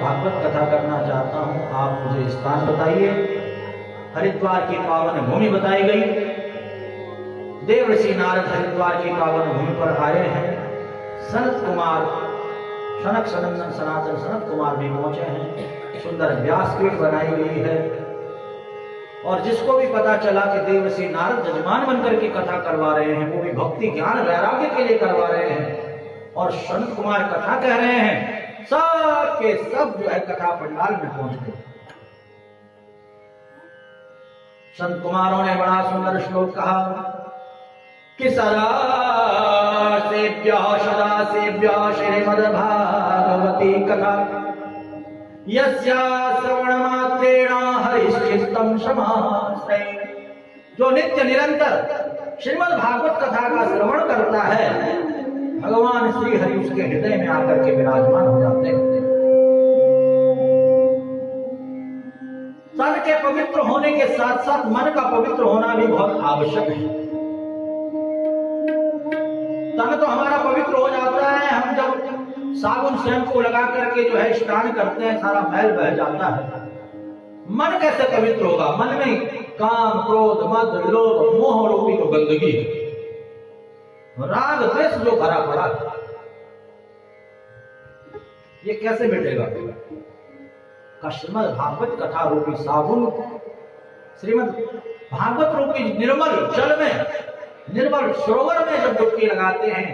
भागवत कथा करना चाहता हूँ, आप मुझे स्थान बताइए। हरिद्वार की पावन भूमि बताई गई। देवर्षि नारद हरिद्वार की पावन भूमि पर आए हैं। सनत कुमार, सनक सनंदन सनातन सनत कुमार भी पहुंचे हैं। सुंदर व्यासपीठ बनाई गई है और जिसको भी पता चला कि देवर्षि नारद जजमान बनकर की कथा करवा रहे हैं, वो भी भक्ति ज्ञान वैराग्य के लिए करवा रहे हैं और सनत कुमार कथा कह रहे हैं, सब के सब जो है कथा पंडाल में पहुंच गए। संत कुमारों ने बड़ा सुंदर श्लोक कहा कि सदा सेव्य श्रीमद्भागवती कथा यस्या श्रवण मात्रेण हरिश्चित्तम समाश्रये। जो नित्य निरंतर श्रीमद् भागवत कथा का श्रवण करता है, भगवान श्री हरि उसके हृदय में आकर के विराजमान हो जाते हैं। तन के पवित्र होने के साथ साथ मन का पवित्र होना भी बहुत आवश्यक है। तन तो हमारा पवित्र हो जाता है, हम जब साबुन शैम्पू लगा करके जो है स्नान करते हैं, सारा मैल बह जाता है। मन कैसे पवित्र होगा? मन में काम, क्रोध, मद, लोभ, मोह रूपी तो गंदगी है, राग द्वेष जो भरा पड़ा, ये कैसे मिटेगा? श्रीमद् भागवत कथा रूपी साबुन, श्रीमद् भागवत रूपी निर्मल जल में, निर्मल सरोवर में जब डुबकी लगाते हैं,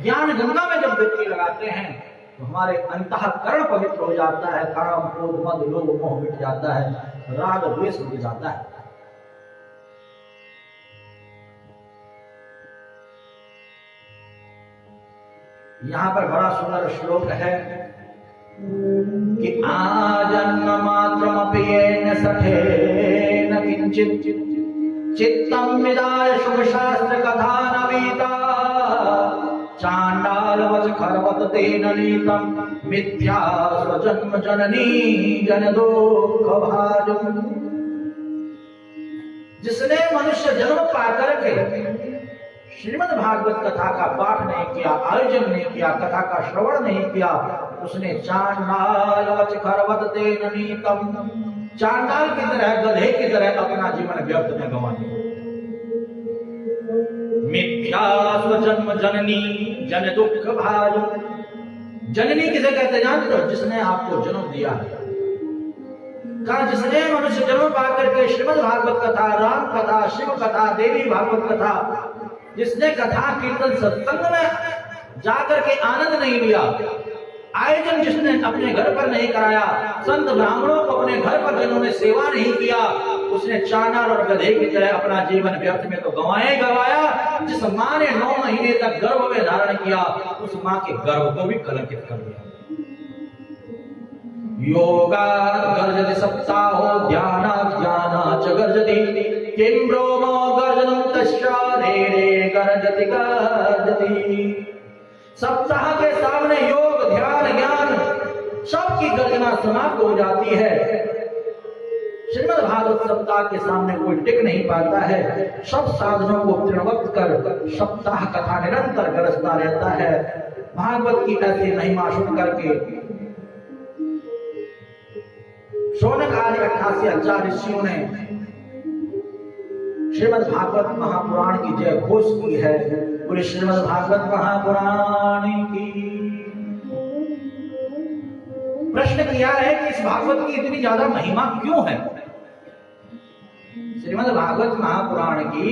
ज्ञान गंगा में जब डुबकी लगाते हैं, तो हमारे अंतःकरण पवित्र हो जाता है। काम, क्रोध, मद, लोभ, मोह मिट जाता है, राग द्वेष मिट जाता है। यहां पर बड़ा सुंदर श्लोक है कि आजन्म मात्रमपि येन सठेन किंचित् चित्तम विदाय शुभ शास्त्र कथा नवीता चांडालवच खरवत तेन नीतम मिथ्या स्वजन्म जननी जन दुख भाजम। जिसने मनुष्य जन्म पाकर के श्रीमद् भागवत कथा का पाठ नहीं किया, आयोजन नहीं किया, कथा का श्रवण नहीं किया, उसने चांडालवच खरवत तेन नीतम, चांडाल की तरह, गधे की तरह अपना जीवन व्यर्थ में गंवा दिया। मिथ्या स्वजन्म जननी जन दुख भाजो। जननी किसे कहते जानते हो? जिसने आपको जन्म दिया है। कहा जिसने मनुष्य जन्म पाकर के श्रीमद् भागवत कथा, राम कथा, शिव कथा, देवी भागवत कथा, जिसने कथा कीर्तन सत्संग में जाकर के आनंद नहीं लिया, आयोजन जिसने अपने घर पर नहीं कराया, संत ब्राह्मणों को अपने घर पर जिन्होंने सेवा नहीं किया, उसने चांडाल और गधे की तरह अपना जीवन व्यर्थ में तो गंवाया गंवाया। जिस माँ ने 9 महीने तक गर्भ में धारण किया, उस माँ के गर्भ को भी कलंकित कर दिया। योगा गर्जति सप्ताहो ध्याना ज्ञाना च गर्जति किं ब्रोमो गर्जनं तस्या रे गर्जति गर्जति। सप्ताह के सामने योग, ध्यान, ज्ञान सबकी गर्जना समाप्त हो जाती है। श्रीमद् भागवत सप्ताह के सामने कोई टिक नहीं पाता है। सब साधनों को तृणवत कर सप्ताह कथा निरंतर गरजता रहता है। भागवत की ऐसी महिमा सुन करके शौनक आदि 88,000 ऋषियों ने श्रीमद् भागवत महापुराण की जय घोष की है। पूरे श्रीमद् भागवत महापुराण की प्रश्न किया है कि इस भागवत की इतनी ज्यादा महिमा क्यों है? श्रीमद् भागवत महापुराण की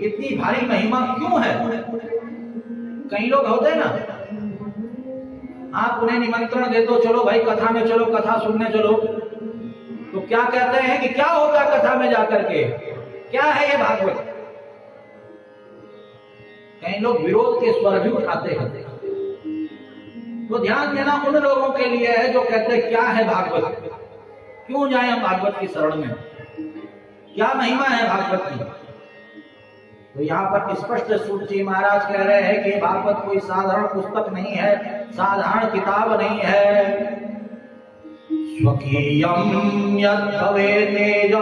इतनी भारी महिमा क्यों है? कई लोग होते हैं ना, आप उन्हें निमंत्रण दे दो, चलो भाई कथा में चलो, कथा सुनने चलो, तो क्या कहते हैं कि क्या होगा कथा में जाकर के, क्या है ये भागवत? कई लोग विरोध के स्वर भी उठाते हैं। तो ध्यान देना उन लोगों के लिए है जो कहते हैं क्या है भागवत, क्यों जाए हम भागवत की शरण में, क्या महिमा है भागवत की? तो यहाँ पर स्पष्ट सूत जी महाराज कह रहे हैं कि भागवत कोई साधारण पुस्तक नहीं है, साधारण किताब नहीं है। स्वकीयं यद् भवेतेज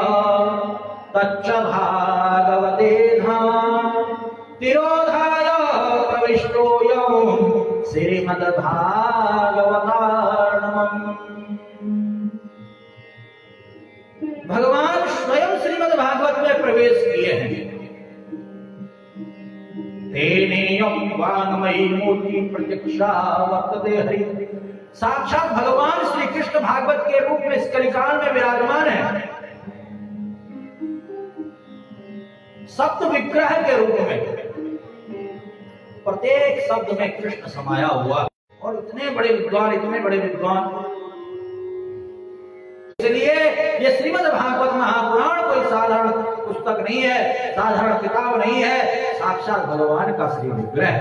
तच्च भागवते धाम तिरोधाय प्रविष्टोऽयं श्रीमद्भागवतार्णवम्। भगवान स्वयं श्रीमद् भागवत में प्रवेश किए हैं। तेनेयं वाङ्मयी मूर्ति प्रत्यक्षा वर्तते हरि। साक्षात भगवान श्री कृष्ण भागवत के रूप में इस कलिकाल में विराजमान है, सप्त विग्रह के रूप में। प्रत्येक शब्द में कृष्ण समाया हुआ, और इतने बड़े विद्वान, इतने बड़े विद्वान। इसलिए ये श्रीमद् भागवत महापुराण कोई साधारण पुस्तक नहीं है, साधारण किताब नहीं है, साक्षात भगवान का श्री विग्रह।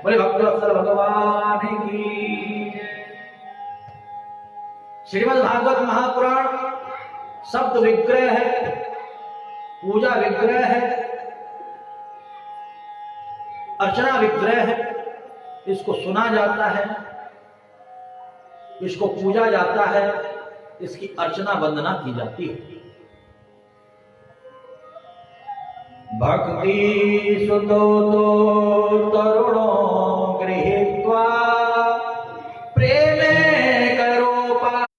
बोले भक्तवत्सल भगवान की। श्रीमद् भागवत महापुराण शब्द विग्रह है, पूजा विग्रह है, अर्चना विग्रह है। इसको सुना जाता है, इसको पूजा जाता है, इसकी अर्चना वंदना की जाती है। भक्ति सुतो तो तरुणो गृहीत्वा प्रेमे करो पासी।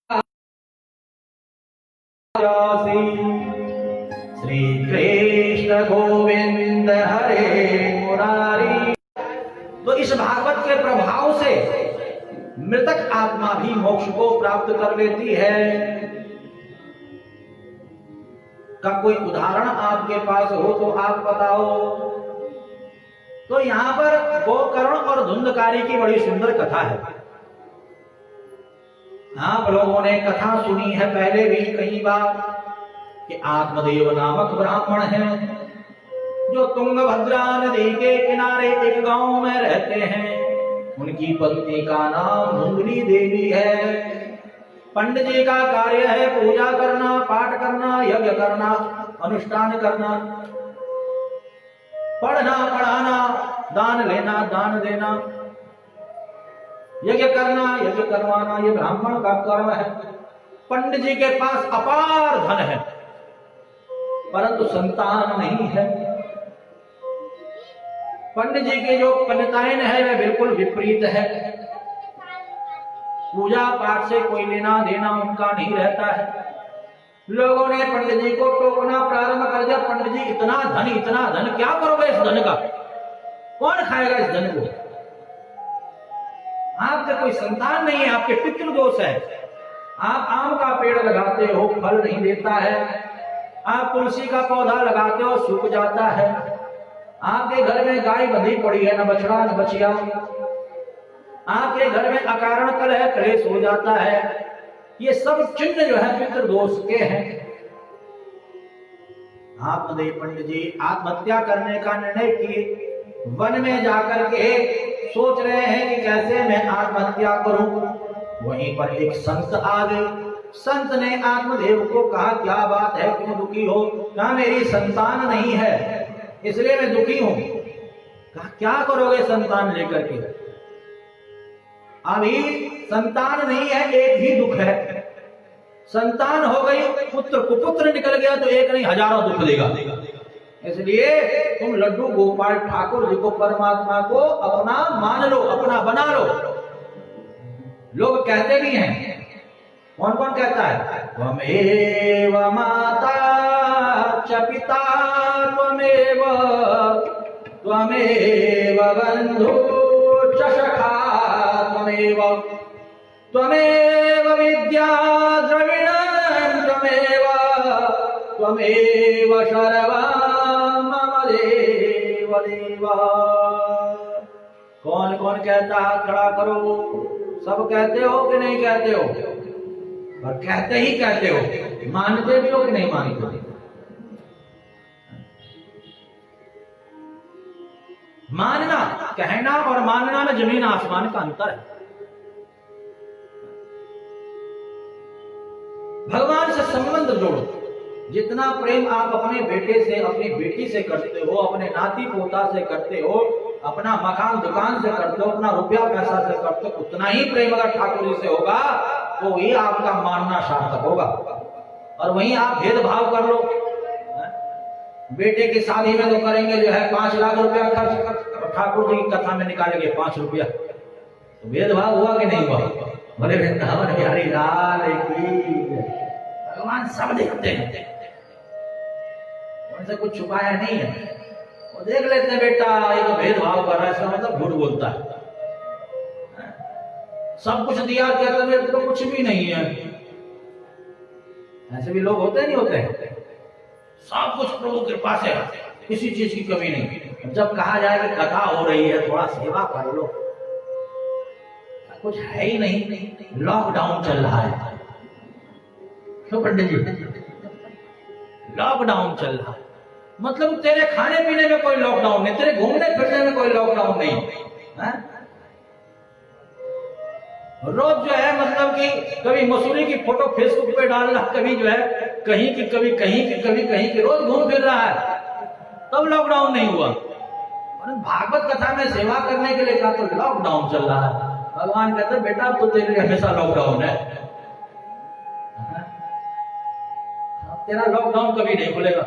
श्री कृष्ण गोविंद हरे मुरारी। तो इस भागवत के प्रभाव से मृतक आत्मा भी मोक्ष को प्राप्त कर लेती है। का कोई उदाहरण आपके पास हो तो आप बताओ। तो यहां पर गोकर्ण और धुंधकारी की बड़ी सुंदर कथा है। आप लोगों ने कथा सुनी है पहले भी कई बार कि आत्मदेव नामक ब्राह्मण है जो तुंगभद्रा नदी के किनारे एक गांव में रहते हैं। उनकी पत्नी का नाम मुंगली देवी है। पंडित जी का कार्य है पूजा करना, पाठ करना, यज्ञ करना, अनुष्ठान करना, पढ़ना, पढ़ाना, दान लेना, दान देना, यज्ञ करना, यज्ञ करवाना, ये ब्राह्मण का कर्म है। पंडित जी के पास अपार धन है परंतु संतान नहीं है। पंडित जी की जो कन्याएं है वह बिल्कुल विपरीत है। पूजा पाठ से कोई लेना देना उनका नहीं रहता है। लोगों ने पंडित जी को टोकना प्रारंभ कर दिया, पंडित जी इतना धन क्या करोगे इस धन का, कौन खाएगा इस धन को, आपके कोई संतान नहीं है, आपके पितृदोष है। आप आम का पेड़ लगाते हो फल नहीं देता है, आप तुलसी का पौधा लगाते हो सूख जाता है, आपके घर में गाय बंधी पड़ी है, न बछड़ा न बछिया, आपके घर में अकारण कल है, क्लेश हो जाता है। ये सब चिन्ह जो है पितृदोष के हैं। आत्मदेव पंडित जी आत्महत्या करने का निर्णय किए। वन में जाकर के सोच रहे हैं कि कैसे मैं आत्महत्या करूं। वहीं पर एक संत आ गए। संत ने आत्मदेव को कहा क्या बात है, क्यों दुखी हो। कहा मेरी संतान नहीं है इसलिए मैं दुखी हूं। कहा क्या करोगे संतान लेकर के। अभी संतान नहीं है, एक ही दुख है। संतान हो गई, पुत्र कुपुत्र निकल गया तो एक नहीं हजारों दुख देगा। इसलिए तुम लड्डू गोपाल ठाकुर जी को, परमात्मा को अपना मान लो, अपना बना लो। लोग कहते भी हैं, कौन कौन कहता है, त्वमेव माता च पिता त्वमेव बंधु च सखा त्वमेव विद्या द्रविणं त्वमेव सर्वं मम देव देव। कौन कौन कहता है, खड़ा करो। सब कहते हो कि नहीं कहते हो, और कहते ही कहते हो, मानते भी हो कि नहीं मानते। मानना, कहना और मानना में जमीन आसमान का अंतर है। भगवान से संबंध जोड़ो। जितना प्रेम आप अपने बेटे से, अपनी बेटी से करते हो, अपने नाती पोता से करते हो, अपना मकान दुकान से करते हो, अपना रुपया पैसा से करते हो, उतना ही प्रेम अगर ठाकुर जी से होगा तो वही आपका मानना सार्थक होगा। और वहीं आप भेदभाव कर लो। बेटे की शादी में तो करेंगे जो है 5 लाख रुपया खर्च, ठाकुर जी की कथा में निकालेंगे 5 रुपया, तो भेदभाव हुआ कि नहीं हुआ। बोले वृंदावन बिहारी लाल की। भगवान सब देखते हैं, उनसे कुछ छुपाया नहीं है। वो देख लेते हैं बेटा ये तो भेदभाव कर रहा है, इसका मतलब झूठ बोलता है। सब कुछ दिया कहते मेरे तो कुछ भी नहीं है। ऐसे भी लोग होते नहीं होते? सब कुछ प्रभु कृपा से, किसी चीज की कमी नहीं। जब कहा जाए कि कथा हो रही है थोड़ा सेवा कर लो, कुछ है ही नहीं, लॉकडाउन चल रहा है। क्यों पंडित जी? लॉकडाउन चल रहा है मतलब तेरे खाने पीने में कोई लॉकडाउन नहीं, तेरे घूमने फिरने में कोई लॉकडाउन नहीं है? रोज जो है मतलब कि कभी मसूरी की फोटो फेसबुक पे डाल रहा, कभी जो है कहीं की, कभी कहीं की, कभी कहीं की, रोज घूम फिर रहा है, तब लॉकडाउन नहीं हुआ। भागवत कथा में सेवा करने के लिए कहा तो लॉकडाउन चल रहा है। भगवान कहते बेटा तो तेरे लिए हमेशा लॉकडाउन है, तेरा लॉकडाउन कभी नहीं खुलेगा।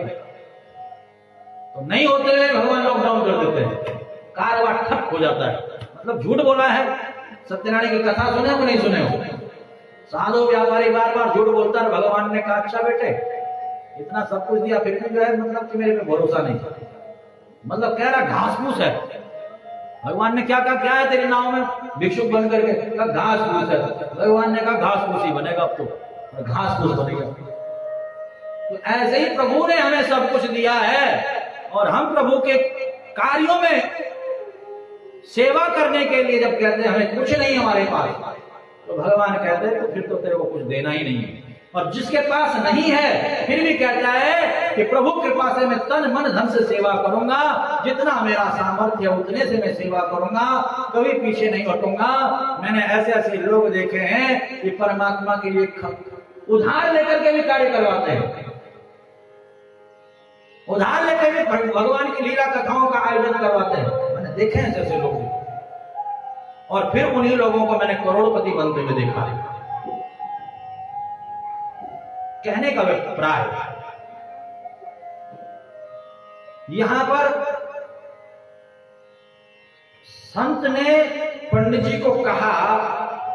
तो नहीं होते हुए भगवान लॉकडाउन कर देते हैं, कारोबार ठप हो जाता है। मतलब झूठ बोला है। सत्यनारायण की कथा सुने हो नहीं सुने हो? साधु व्यापारी बार बार झूठ बोलता है। भगवान ने कहा अच्छा बेटे इतना सब कुछ दिया फिर भी जो है मतलब कि मेरे पे भरोसा नहीं, मतलब कह रहा घास फूस है। भगवान ने क्या कहा, क्या है तेरे नाव में? भिक्षुक बन करके कहा घास फूस है। भगवान ने कहा घास फूस ही बनेगा अब तो, घास फूस बनेगा। तो ऐसे ही प्रभु ने हमें सब कुछ दिया है और हम प्रभु के कार्यों में सेवा करने के लिए जब कहते हैं हमें कुछ नहीं हमारे पास, तो भगवान कहते हैं तो फिर तो तेरे को कुछ देना ही नहीं है। और जिसके पास नहीं है फिर भी कहता है कि प्रभु कृपा से मैं तन मन धन से सेवा करूंगा, जितना मेरा सामर्थ्य उतने से मैं सेवा करूंगा, कभी पीछे नहीं हटूंगा। मैंने ऐसे ऐसे लोग देखे हैं कि परमात्मा के लिए उधार लेकर के भी कार्य करवाते हैं, उधार लेकर भी भगवान की लीला कथाओं का आयोजन करवाते हैं। मैंने देखे हैं ऐसे लोग, और फिर उन्हीं लोगों को मैंने करोड़पति बनते हुए देखा है। कहने का अभिप्राय यहां पर संत ने पंडित जी को कहा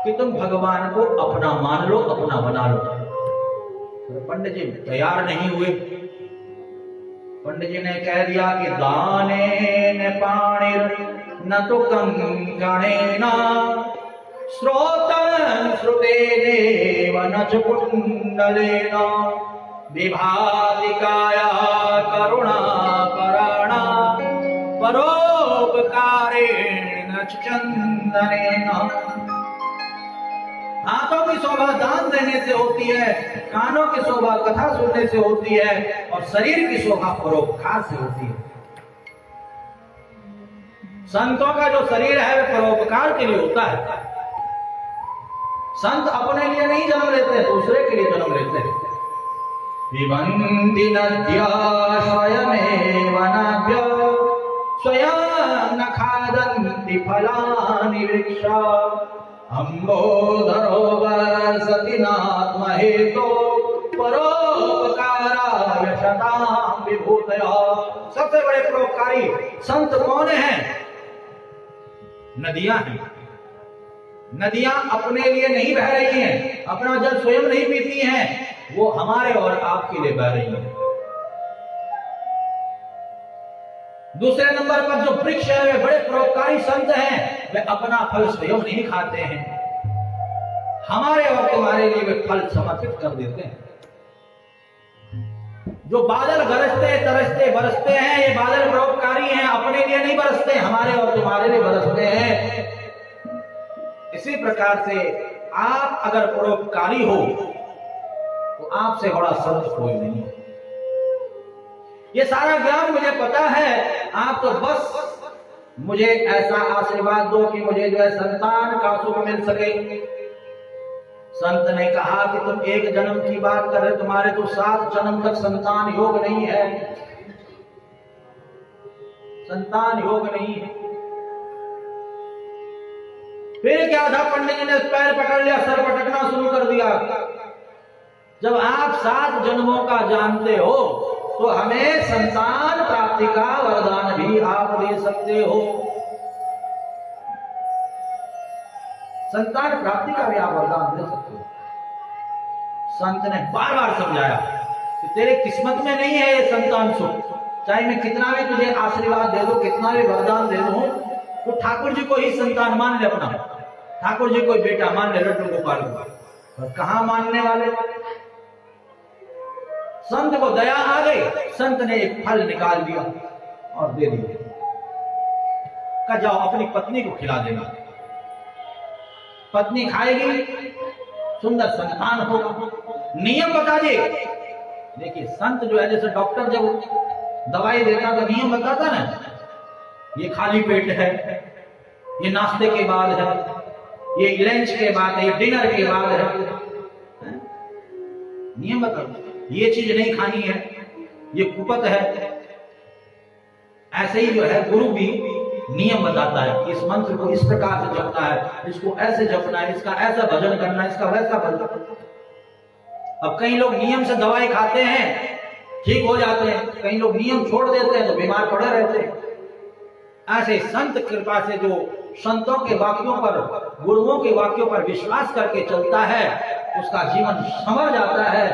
कि तुम भगवान को अपना मान लो, अपना बना लो। तो पंडित जी तैयार नहीं हुए। पंडित जी ने कह दिया कि दाने न पाणिर न तो कंकणेन श्रोतन श्रुतेनेव न च कुंडलेन विभाति काया करुणा करणा परोपकारेण च चंदनेन। हाथों की शोभा दान देने से होती है, कानों की शोभा कथा सुनने से होती है, और शरीर की शोभा परोपकार से होती है। संतों का जो शरीर है वह परोपकार के लिए होता है। संत अपने लिए नहीं जन्म लेते, दूसरे के लिए जन्म लेते हैं। पिबन्ति नद्या स्वयमेव नाभ्य स्वयं न खादन्ति फलानि वृक्षा अम्बोधरो वर्षति नात्महेतो परोपकाराय शतां विभूतयः। सबसे बड़े परोपकारी संत कौन हैं? नदियां हैं। नदियां अपने लिए नहीं बह रही हैं, अपना जल स्वयं नहीं पीती हैं, वो हमारे और आपके लिए बह रही हैं। दूसरे नंबर पर जो वृक्ष है वे बड़े परोपकारी संत हैं, वे अपना फल स्वयं नहीं खाते हैं, हमारे और तुम्हारे लिए वे फल समर्पित कर देते हैं। जो बादल गरजते तरसते बरसते हैं, ये बादल परोपकारी हैं, अपने लिए नहीं बरसते, हमारे और तुम्हारे लिए बरसते हैं। इसी प्रकार से आप अगर परोपकारी हो तो आपसे बड़ा संत कोई नहीं है। ये सारा ज्ञान मुझे पता है, आप तो बस मुझे ऐसा आशीर्वाद दो कि मुझे जो है संतान का सुख मिल सके। संत ने कहा कि तुम एक जन्म की बात कर रहे, तुम्हारे तो 7 जन्म तक संतान योग नहीं है, संतान योग नहीं है। फिर क्या था, पंडित जी ने पैर पकड़ लिया, सर पटकना शुरू कर दिया। जब आप 7 जन्मों का जानते हो तो हमें संतान प्राप्ति का वरदान भी आप दे सकते हो। संतान प्राप्ति का भी आप वरदान दे सकते हो। संत ने बार बार समझाया कि तेरे किस्मत में नहीं है ये संतान सुख, चाहे मैं कितना भी तुझे आशीर्वाद दे दूं, कितना भी वरदान दे दूं, तो ठाकुर जी को ही संतान मान ले अपना, ठाकुर जी को बेटा मान ले, लड्डू गोपाल को। और कहां मानने वाले, संत को दया आ गई, संत ने एक फल निकाल दिया और दे दिया, कहा जाओ अपनी पत्नी को खिला देना, पत्नी खाएगी, सुंदर संतान होगा। नियम बता दिए। देखिए संत जो है, जैसे डॉक्टर जब दवाई देता तो नियम बताता ना, ये खाली पेट है, ये नाश्ते के बाद है, ये लंच के बाद है, ये डिनर के बाद है, नियम बताता, ये चीज नहीं खानी है, ये कुपत है। ऐसे ही जो है गुरु भी नियम बताता है, इस मंत्र को इस प्रकार से जपना है, इसको ऐसे जपना है, इसका ऐसा भजन करना है, इसका वैसा भजन। अब कई लोग नियम से दवाई खाते हैं, ठीक हो जाते हैं, कई लोग नियम छोड़ देते हैं तो बीमार पड़े रहते हैं। ऐसे संत कृपा से जो संतों के वाक्यों पर, गुरुओं के वाक्यों पर विश्वास करके चलता है, उसका जीवन संवर जाता है।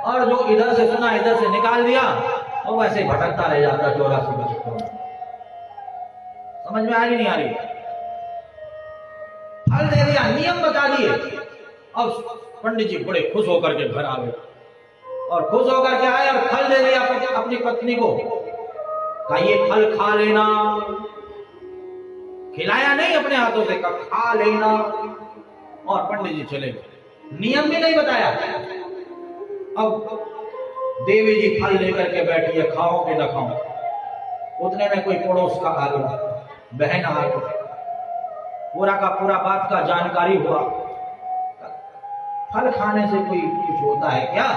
और जो इधर से सुना इधर से निकाल दिया, और वैसे भटकता रह जाता है 84 के चक्कर में। समझ में आ रही नहीं आ रही? फल दे दिया, नियम बता दिए। अब पंडित जी बड़े खुश होकर के घर आ गए, और खुश होकर के आए और फल दे दिया अपनी पत्नी को, कहा ये फल खा लेना, खिलाया नहीं अपने हाथों से, कहा खा लेना। और पंडित जी चले गए, नियम भी नहीं बताया। अब देवी जी फल लेकर के बैठी है, खाओ कि न खाओ। उतने में कोई पड़ोस का आ गया, बहन आ गई, पूरा का पूरा बात का जानकारी हुआ। फल खाने से कोई कुछ होता है क्या?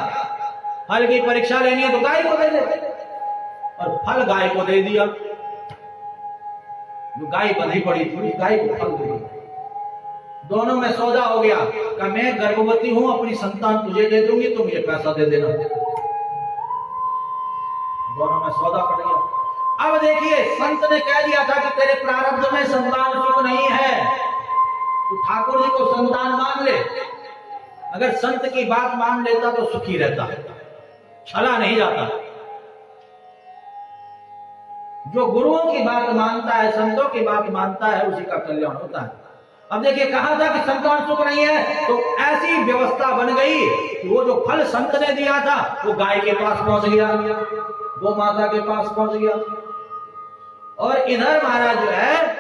फल की परीक्षा लेनी है तो गाय को दे दे, और फल गाय को दे दिया। जो गाय बंधी पड़ी थी, गाय को फल दे दिया। दोनों में सौदा हो गया, कि मैं गर्भवती हूं, अपनी संतान तुझे दे दूंगी, तुम ये पैसा दे देना। दोनों में सौदा पड़ गया। अब देखिए, संत ने कह दिया था कि तेरे प्रारब्ध में संतान सुख नहीं है, तो ठाकुर जी को संतान मान ले। अगर संत की बात मान लेता तो सुखी रहता, छला नहीं जाता। जो गुरुओं की बात मानता है, संतों की बात मानता है, उसी का कल्याण होता है। अब देखिए, कहा था कि संतान सुख नहीं है, तो ऐसी व्यवस्था बन गई कि वो जो फल संत ने दिया था वो गाय के पास पहुंच गया, गौ माता के पास पहुंच गया। और इधर महाराज जो है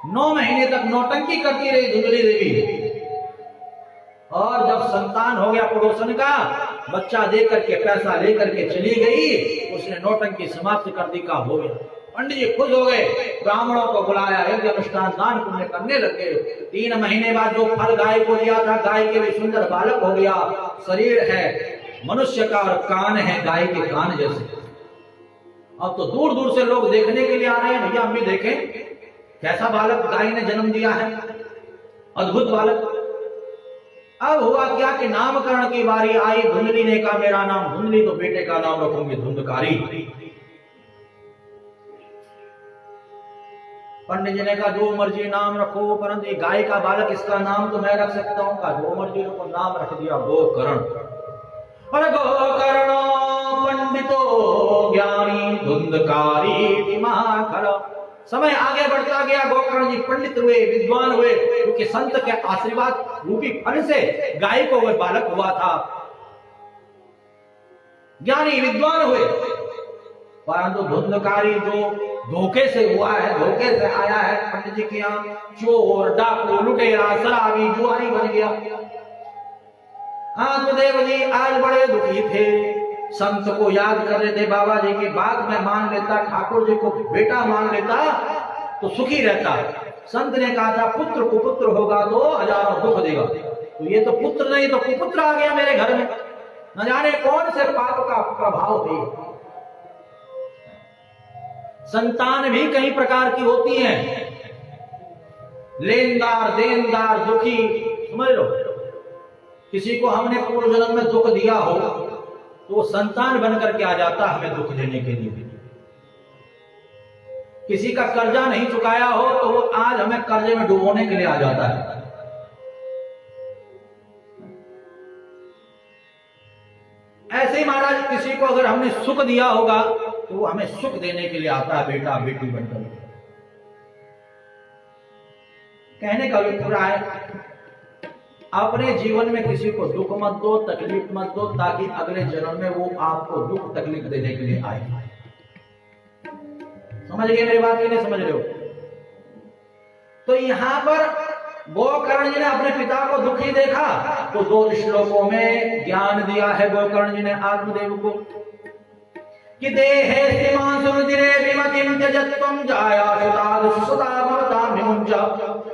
9 महीने तक नौटंकी करती रही धुंधली देवी, और जब संतान हो गया पड़ोसन का, बच्चा दे करके पैसा लेकर के चली गई, उसने नौटंकी समाप्त कर दी, का हो गया। पंडित जी खुश हो गए, ब्राह्मणों को बुलाया, यज्ञ अनुष्ठान दान पुण्य करने लगे। 3 महीने बाद जो फल गाय को दिया था, गाय के भी सुंदर बालक हो गया। शरीर है मनुष्य का और कान है गाय के कान जैसे। अब तो दूर दूर से लोग देखने के लिए आ रहे हैं, भैया हम भी देखें कैसा बालक गाय ने जन्म दिया है, अद्भुत बालक। अब हुआ क्या कि नामकरण की बारी आई। धुंधली ने कहा मेरा नाम धुंधली, तो बेटे का नाम रखूंगी धुंधकारी। पंडित जी ने कहा जो मर्जी नाम रखो, परंतु ये गाय का बालक, इसका नाम तो मैं रख सकता हूँ। कहा जो मर्जी रखो, नाम रख दिया गोकर्ण। और गोकर्ण पंडितो ज्ञानी धुंधकारी महाखर। समय आगे बढ़ता गया, गोकर्ण जी पंडित हुए, विद्वान हुए, क्योंकि संत के आशीर्वाद रूपी फल से गाय को वह बालक हुआ था। ज्ञानी विद्वान हुए, परंतु धुंधकारी जो धोखे से हुआ है, धोखे से आया है पंडित जी के यहाँ, चोर डाकू लुटेरा शराबी जुआरी बन गया। आत्मदेव जी आज बड़े दुखी थे, संत को याद कर रहे थे, बाबा जी की बात में मान लेता, ठाकुर जी को बेटा मान लेता तो सुखी रहता। संत ने कहा था पुत्र कुपुत्र होगा तो हजारों दुख देगा, तो ये तो पुत्र नहीं तो कुपुत्र आ गया मेरे घर में, न जाने कौन से पाप का प्रभाव है। संतान भी कई प्रकार की होती हैं, लेनदार देनदार दुखी, समझ लो। किसी को हमने पूर्व जन्म में दुख दिया हो तो वो संतान बनकर के आ जाता हमें दुख देने के लिए। किसी का कर्जा नहीं चुकाया हो तो वो आज हमें कर्जे में डुबोने के लिए आ जाता है। ऐसे ही महाराज किसी को अगर हमने सुख दिया होगा तो वो हमें सुख देने के लिए आता है, बेटा बेटी बनकर। कहने का अभिप्राय है अपने जीवन में किसी को दुख मत दो, तकलीफ मत दो, ताकि अगले जन्म में वो आपको दुख तकलीफ देने के लिए आए। समझ गए मेरी बात? नहीं समझ रहे हो? तो यहां पर गोकर्ण जी ने अपने पिता को दुखी देखा तो 2 श्लोकों में ज्ञान दिया है गोकर्ण जी ने आत्मदेव को कि देहे सीमांसुदिरे विमतिं त्यजत्वं जायासुताद सुसुता भवतां विमुञ्च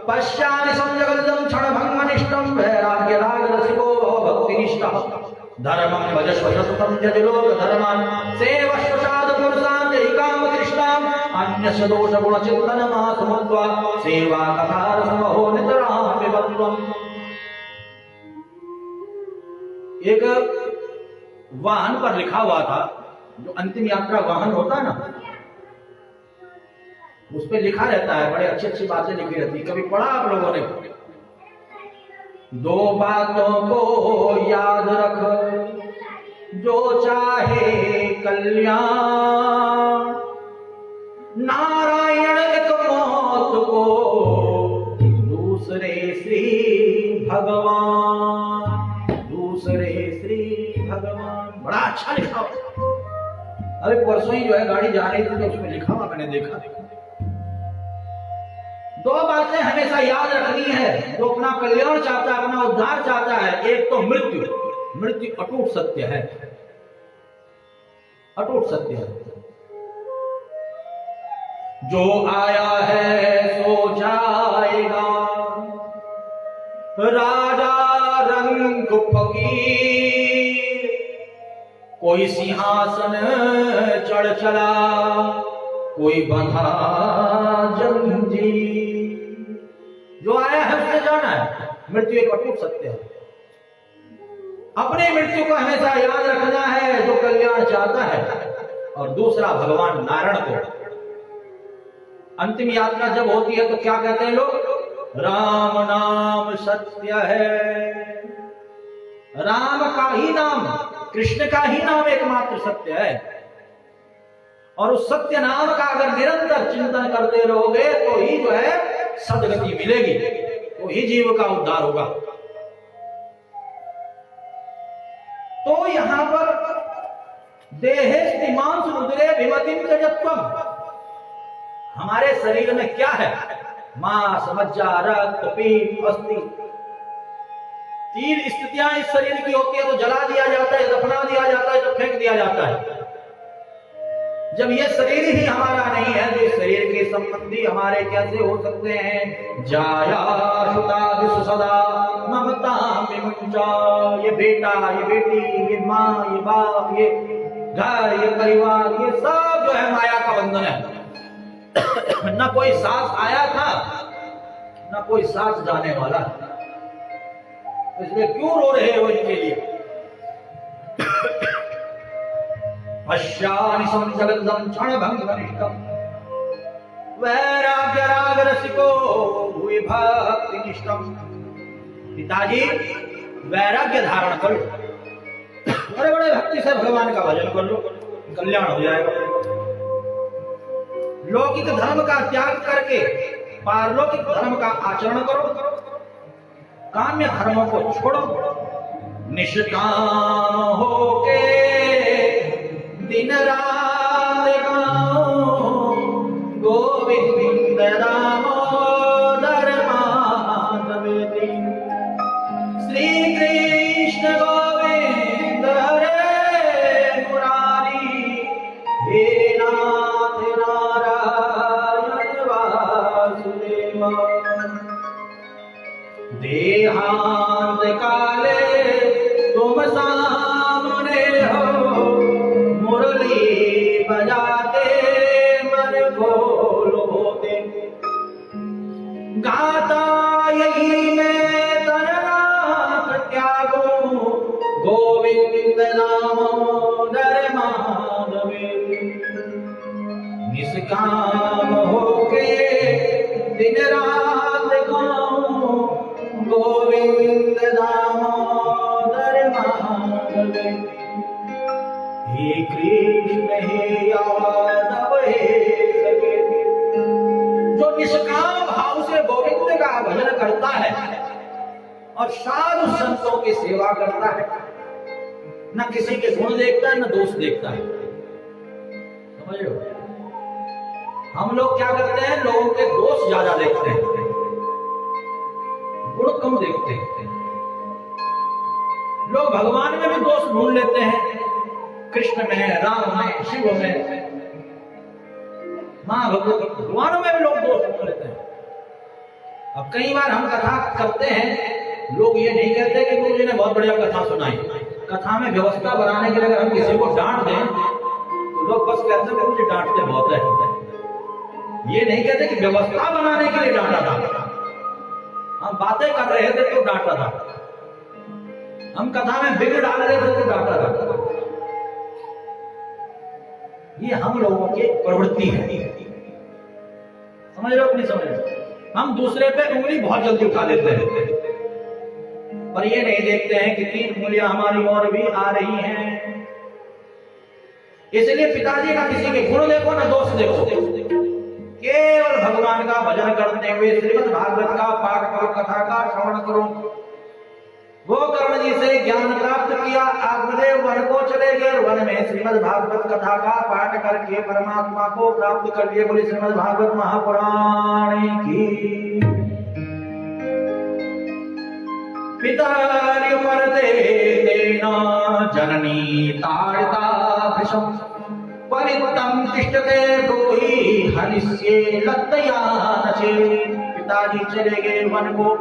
पश्यामि संजगदं क्षणभङ्गनिष्ठं वैराग्यरागरसिको भक्तिनिष्ठः धर्मं भजस्व सततं यजलोक धर्मान् सेवस्व साधुपुरुषान् जैकामकृष्णाम् अन्यस्य दोषगुणचिन्तनमासुमत्वा सेवा कथारसमहो नितरां विबध्वम्। एक वाहन पर लिखा हुआ था, जो अंतिम यात्रा वाहन होता है ना, उस पे लिखा रहता है, बड़े अच्छी अच्छी बातें लिखी रहती है। कभी पढ़ा आप लोगों ने? 2 बातों को याद रख, जो चाहे कल्याण, नारायण एक मौत को, दूसरे श्री भगवान, दूसरे श्री भगवान। बड़ा अच्छा लिखा हुआ। अरे परसों ही जो है गाड़ी जा रही थी तो उसमें लिखा हुआ मैंने देखा। 2 बातें हमेशा याद रखनी है जो अपना कल्याण चाहता है, अपना उद्धार चाहता है। एक तो मृत्यु, मृत्यु अटूट सत्य है, अटूट सत्य है। जो आया है सो जाएगा, राजा रंग फकीर, कोई सिंहासन चढ़ चला, कोई बंधा जंजीर। जो आया है उससे जाना है। मृत्यु एक अटूट सत्य है। अपने मृत्यु को हमेशा याद रखना है जो कल्याण चाहता है, और दूसरा भगवान नारायण को। अंतिम यात्रा जब होती है तो क्या कहते हैं लोग? राम नाम सत्य है। राम का ही नाम, कृष्ण का ही नाम एकमात्र सत्य है। और उस सत्य नाम का अगर निरंतर चिंतन करते रहोगे तो ही जो है सदगति मिलेगी, तो ही जीव का उद्धार होगा। तो यहां पर देहे मांसुदरे विमतिं त्यजत्वम्, हमारे शरीर में क्या है? मांस, मज्जा, रक्त, पीप, अस्थि, 3 स्थितियां इस शरीर की होती है। तो जला दिया जाता है, दफना दिया जाता है, तो फेंक दिया जाता है। जब ये शरीर ही हमारा नहीं है तो इस शरीर के संबंधी हमारे कैसे हो सकते हैं? जाया सुता सदा ममता विमुंचा, ये बेटा, ये बेटी, ये माँ, ये बाप, ये घर, ये परिवार, ये सब जो है माया का बंधन है। न कोई साथ आया था, न कोई साथ जाने वाला। इसलिए क्यों रो रहे हो इनके लिए? पश्यामि संजगदं क्षणभङ्गनिष्ठं वैराग्य राग रसिको भूय भक्तिनिष्ठं। पिताजी वैराग्य धारण करो, बड़े बड़े भक्ति से भगवान का भजन कर लो, कल्याण हो जाएगा। लौकिक धर्म का त्याग करके पारलौकिक धर्म का आचरण करो, काम्य धर्मों को छोड़ो, निष्काम होके दिन रात गाओ गोविंद दामोदर माधवेति। श्री कृष्ण गोविंद हरे मुरारी, हे नाथ नारायण वासुदेव। देहांत काले तुम सामने हो, मुरली बजाते मन खोल होते। गाता यही मैं तरनाथ त्यागो, गोविंद दामोदर माधवेति। निष्काम होके दिन रात गाऊं, गोविंद दामोदर माधवेति। हे कृष्ण हे यादव हे सखे। जो निष्काम भाव से गोविंद का भजन करता है और साधु संतों की सेवा करता है, न किसी के गुण देखता है न दोष देखता है। समझ लो, हम लोग क्या करते हैं, लोगों के दोष ज्यादा देखते हैं, गुण कम देखते हैं। लोग भगवान में भी दोष ढूंढ लेते हैं, कृष्ण में, राम में, शिव में, मां भगवती, भगवानों में भी लोग दोष ढूंढ लेते हैं। अब कई बार हम कथा करते हैं, लोग ये नहीं कहते कि गुरु जी ने बहुत बढ़िया कथा सुनाई। कथा में व्यवस्था बनाने के लिए अगर हम किसी को डांट दें तो लोग बस कहते हैं गुरु जी डांटते बहुत है। ये नहीं कहते कि व्यवस्था बनाने के लिए डांटा था, हम बातें कर रहे थे तो डांटा था, हम कथा में बिगड़ डाल रहे थे तो डांटा था। ये हम लोगों की प्रवृत्ति है। समझ लो अपनी समझ। हम दूसरे पे उंगली बहुत जल्दी उठा लेते हैं, पर ये नहीं देखते हैं कि 3 उंगलियां हमारी और भी आ रही हैं। इसलिए पिताजी का किसी के गुण देखो ना दोष देखो, केवल भगवान का भजन करते हुए श्रीमद् भागवत का पाठ करो, कथा का श्रवण करो। गोकर्ण जी से ज्ञान प्राप्त किया, आत्मदेव वन को चले गए, वन में श्रीमद् भागवत कथा का पाठ करके परमात्मा को प्राप्त कर लिए। बोले श्रीमद् भागवत महापुराण की। पितार्य परते तेना जननी ताड़िता भृशं परितं तिष्ठते ब्रूहि हनिष्ये लत्तया नचे। पिताजी चले गए वन को,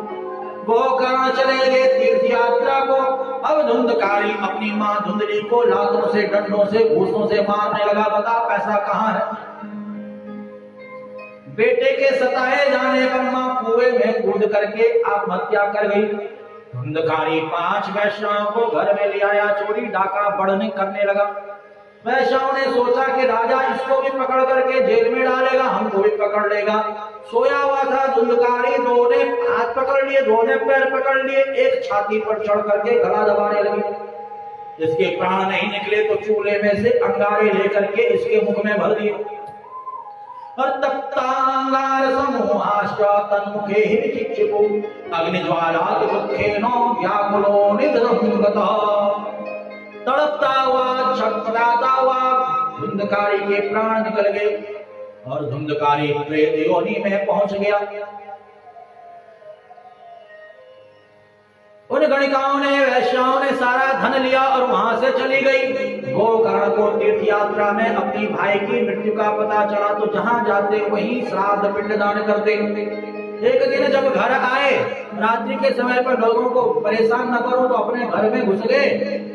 गोकर्ण चले गए तीर्थ यात्रा को। अब धुंधकारी अपनी मां धुंधली को लातों से, डंडों से, घूसों से मारने लगा। बता पैसा कहां है? बेटे के सताए जाने पर मां कुएं में कूद करके आत्महत्या कर गई। धुंधकारी 5 वैश्याओं को घर में ले आया, चोरी डाका बढ़ने करने लगा। वैश्याओं ने सोचा कि राजा इसको भी पकड़ करके जेल में डालेगा, हमको भी पकड़ लेगा। सोया हुआ था धुंधकारी, 2 ने हाथ पकड़ लिए, 2 ने पैर पकड़ लिए, एक छाती पर चढ़ करके गला दबाने लगे। इसके प्राण नहीं निकले तो चूल्हे में से अंगारे लेकर के इसके मुख में भर दिए और तप्तांगार समूहाश्च तन्मुखे चिक्षिपु अग्निज्वालादि दुःखेन व्याकुलो निधनं गतः। तड़पता हुआ, छटपटाता हुआ धुंधकारी के प्राण निकल गए और धुंधकारी प्रेत योनि में पहुंच गया। उन गणिकाओं ने, वैश्याओं ने सारा धन लिया और वहां से चली गई। गोकर्ण को तीर्थ यात्रा में अपनी भाई की मृत्यु का पता चला तो जहां जाते वहीं श्राद्ध पिंडदान करते। एक दिन जब घर आए, रात्रि के समय पर लोगों को परेशान न करो तो अपने घर में घुस गए।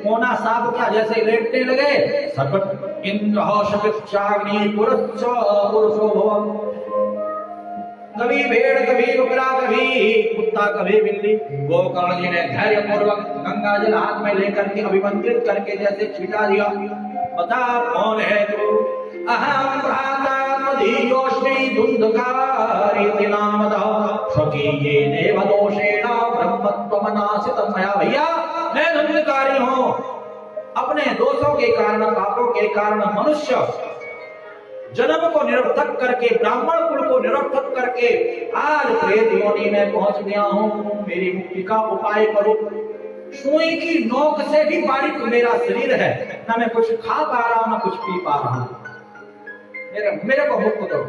कोना सांप क्या जैसे लेटने लगे। सर्वत इंद्र शपिक्षाग्नि पुरुषो भव। कभी भेड़, कभी बकरा, कभी कुत्ता, कभी बिल्ली। गोकर्ण जी ने धैर्य पूर्वक गंगा जल हाथ में लेकर के अभिमंत्रित करके जैसे छिटा दिया। बता कौन है तू? अहम भ्राता मदीयोष्मि धुंधकारी नामतः स्वकीये देवदोषेण ब्रह्मत्वमनासितं मया। भैया मैं धुंधकारी हूं, अपने दोषों के कारण, पापों के कारण मनुष्य जन्म को निरर्थक करके, ब्राह्मण कुल को निरर्थक करके आज प्रेत योनि में पहुंच गया हूं। मेरी मुक्ति का उपाय करो। सुई की नोक से भी बारीक मेरा शरीर है, ना मैं कुछ खा पा रहा हूं ना कुछ पी पा रहा हूं। मेरे को मुक्त करो।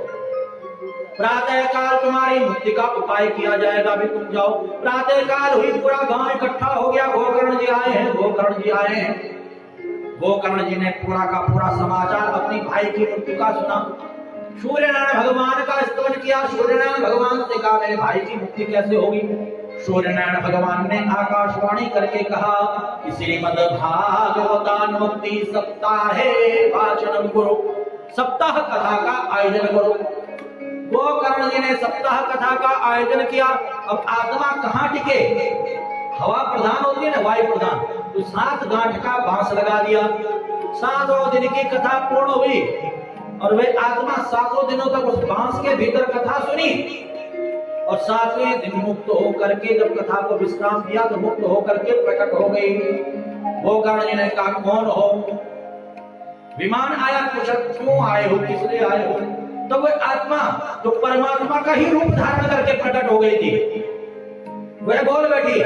प्रातः काल तुम्हारी मुक्ति का उपाय किया जाएगा, अभी तुम जाओ। प्रातः काल हुई, पूरा गांव इकट्ठा हो गया। गोकर्ण जी आए हैं, गोकर्ण जी आए हैं। गोकर्ण जी ने पूरा का पूरा समाचार अपनी भाई की मृत्यु का सुना। सूर्यनारायण भगवान का स्तवन किया। सूर्यनारायण भगवान से कहा मेरे भाई की मुक्ति कैसे होगी? सूर्यनारायण भगवान ने आकाशवाणी करके कहा कि श्रीमद् भागवतानुमुक्ति सप्ताहे वाचनम करो। सप्ताह कथा का आयोजन करो। गोकर्ण जी ने सप्ताह कथा का आयोजन किया। अब आत्मा कहाँ टिके? हवा प्रधान होती है ना, वायु प्रधान। तो 7 गांठ का बांस लगा दिया। 7 दिन की कथा पूर्ण हुई और वे आत्मा 7 दिनों तक उस बांस के भीतर कथा सुनी और 7वें दिन मुक्त होकर के जब कथा को विश्राम दिया तो मुक्त होकर के प्रकट हो गई। गोकर्ण जी ने कहा कौन हो? विमान आया, पूछा क्यों आए हो, किस लिए आए हो? तो वो आत्मा तो परमात्मा का ही रूप धारण करके प्रकट हो गई थी। वह बोल बैठी,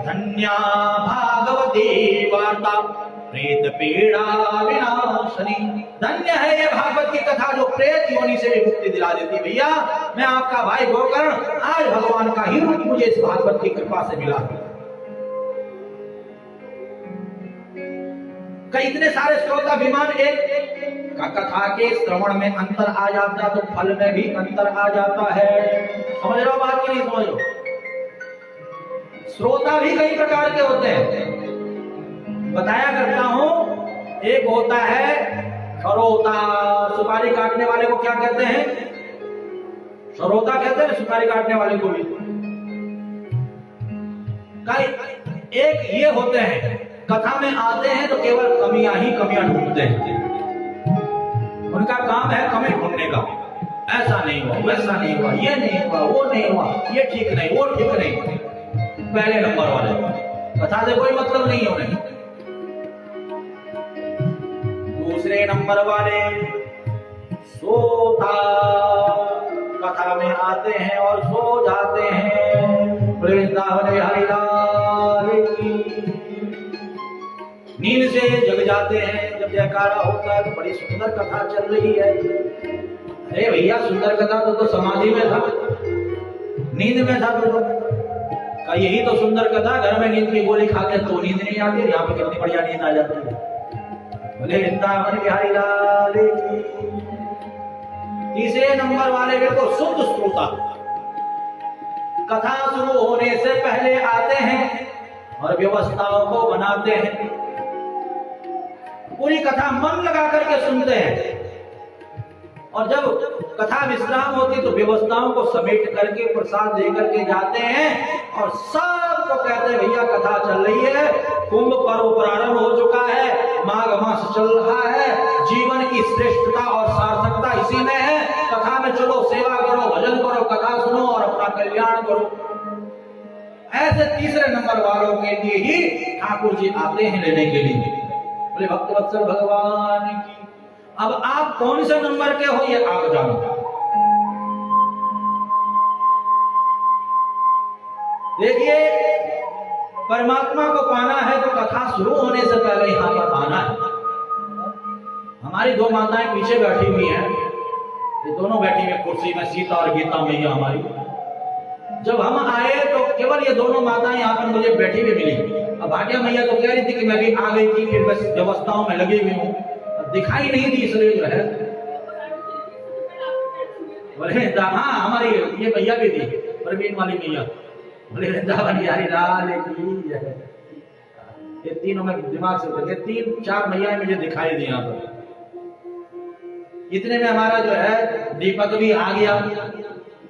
धन्या भागवती वार्ता प्रेत पीड़ा विनाशनी। धन्य है ये भागवत की कथा जो प्रेत योनि से भी मुक्ति दिला देती। भैया मैं आपका भाई गोकर्ण, आज भगवान का ही रूप मुझे इस भागवत की कृपा से मिला। कई इतने सारे श्रोता विमान एक कथा के श्रवण में अंतर आ जाता तो फल में भी अंतर आ जाता है। समझ रहे हो बात की नहीं समझ रहे? श्रोता भी कई प्रकार के होते हैं, बताया करता हूं। एक होता है श्रोता, सुपारी काटने वाले को क्या कहते हैं? श्रोता कहते हैं सुपारी काटने वाले को भी। एक ये होते हैं कथा में आते हैं तो केवल कमियां ही कमियां ढूंढते हैं, उनका काम है कमी ढूंढने का। ऐसा नहीं हुआ, वैसा नहीं हुआ, ये नहीं हुआ, वो नहीं हुआ, ये ठीक नहीं, वो ठीक नहीं। पहले नंबर वाले, कथा से कोई मतलब नहीं है उन्हें। दूसरे नंबर वाले सोता, कथा में आते हैं और सो जाते हैं। वृंदावन हरिलाल की, नींद से जग जाते हैं। जब जयकारा होता है तो बड़ी सुंदर कथा चल रही है। अरे भैया सुंदर कथा तो समाधि में था, नींद में था तो का यही तो सुंदर कथा। घर में नींद की गोली खाते तो नींद नहीं आती, यहाँ पे कितनी बढ़िया नींद आ जाती है। बोले वृंदावन बिहारी लाल की। तीसरे नंबर वाले बिल्कुल शुद्ध श्रोता, कथा शुरू होने से पहले आते हैं और व्यवस्थाओं को बनाते हैं। पूरी कथा मन लगा करके सुनते हैं और जब कथा विश्राम होती तो व्यवस्थाओं को समेट करके प्रसाद दे करके जाते हैं और सबको कहते हैं भैया कथा चल रही है, कुंभ पर्व प्रारंभ हो चुका है, माघ मास चल रहा है, जीवन की श्रेष्ठता और सार्थकता इसी में है। कथा में चलो, सेवा करो, भजन करो, कथा सुनो और अपना कल्याण करो। ऐसे तीसरे नंबर वालों के लिए ही ठाकुर जी आते हैं लेने के लिए। बोले भक्त वत्सल भगवान की। अब आप कौन से नंबर के हो ये आप जानो। देखिए परमात्मा को पाना है तो कथा शुरू होने से पहले यहां पर आना है। हमारी दो माताएं पीछे बैठी हुई हैं, ये दोनों बैठी हुई कुर्सी में, सीता और गीता मैया हमारी। जब हम आए तो केवल ये दोनों माताएं यहाँ पर मुझे बैठी हुई मिली। अब भाटिया मैया तो कह रही थी कि मैं भी आ गई थी, फिर बस व्यवस्थाओं में लगी हुई हूँ, दिखाई नहीं दी इसलिए जो है। बोले हाँ हमारी ये मैया भी थी, प्रवीण वाली मैया। बोले वृंदावन बिहारी लाल की। ये तीनों में दिमाग से उतर, 3-4 मैया मुझे दिखाई दी यहाँ पर। इतने में हमारा जो है दीपक भी आ गया,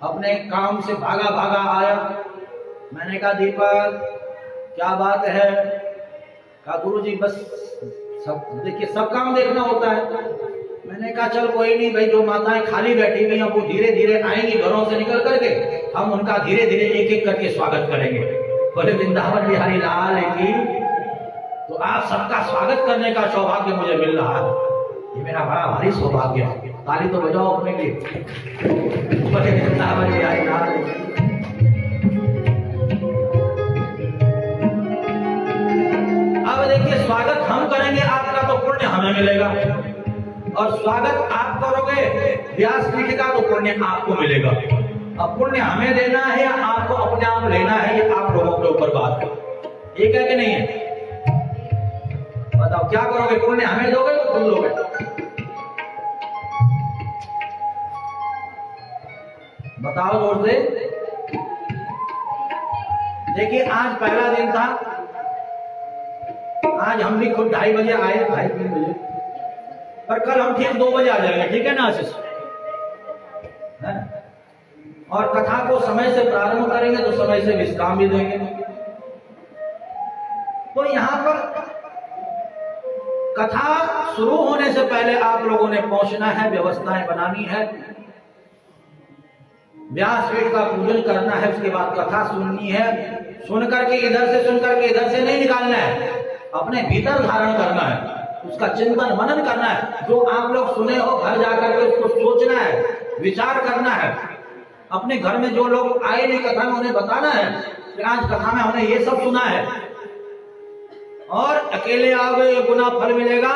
अपने काम से भागा भागा आया। मैंने कहा दीपक क्या बात है? कहा गुरुजी बस सब देखिए सब काम देखना होता है। मैंने कहा चल कोई नहीं भाई, जो माताएं खाली बैठी हुई हैं वो धीरे धीरे आएंगी घरों से निकल करके, हम उनका धीरे धीरे एक एक करके स्वागत करेंगे। बोले वृंदावन बिहारी लाल की। तो आप सबका स्वागत करने का सौभाग्य मुझे मिल रहा है, ये मेरा बड़ा भारी सौभाग्य है। ताली तो बजाओ अपने लिए। बोले वृंदावन बिहारी लाल की। अब देखिए स्वागत हम करेंगे आपका तो पुण्य हमें मिलेगा, और स्वागत आप करोगे व्यासपीठ का तो पुण्य आपको मिलेगा। अब पुण्य हमें देना है या आपको अपने आप लेना है, ये आप लोगों के ऊपर बात है। एक है कि नहीं है? बताओ क्या करोगे? पुण्य हमें दोगे तो तुम लोगे? बताओ जोर से। देखिए आज पहला दिन था, आज हम भी खुद 2:30 बजे आए, 2:30-3 बजे, पर कल हम ठीक 2 बजे आ जाएंगे, ठीक है ना आशीष? और कथा को समय से प्रारंभ करेंगे तो समय से विश्राम भी देंगे। तो यहां पर कथा शुरू होने से पहले आप लोगों ने पहुंचना है, व्यवस्थाएं बनानी है, व्यासपीठ का पूजन करना है, उसके बाद कथा सुननी है। सुन करके इधर से सुन करके इधर से नहीं निकालना है, अपने भीतर धारण करना है। उसका चिंतन मनन करना है। जो आप लोग सुने हो घर जाकर के उसको सोचना है, विचार करना है। अपने घर में जो लोग आए नहीं कथा में उन्हें बताना है कि आज कथा में हमने ये सब सुना है। और अकेले आओगे गुना फल मिलेगा,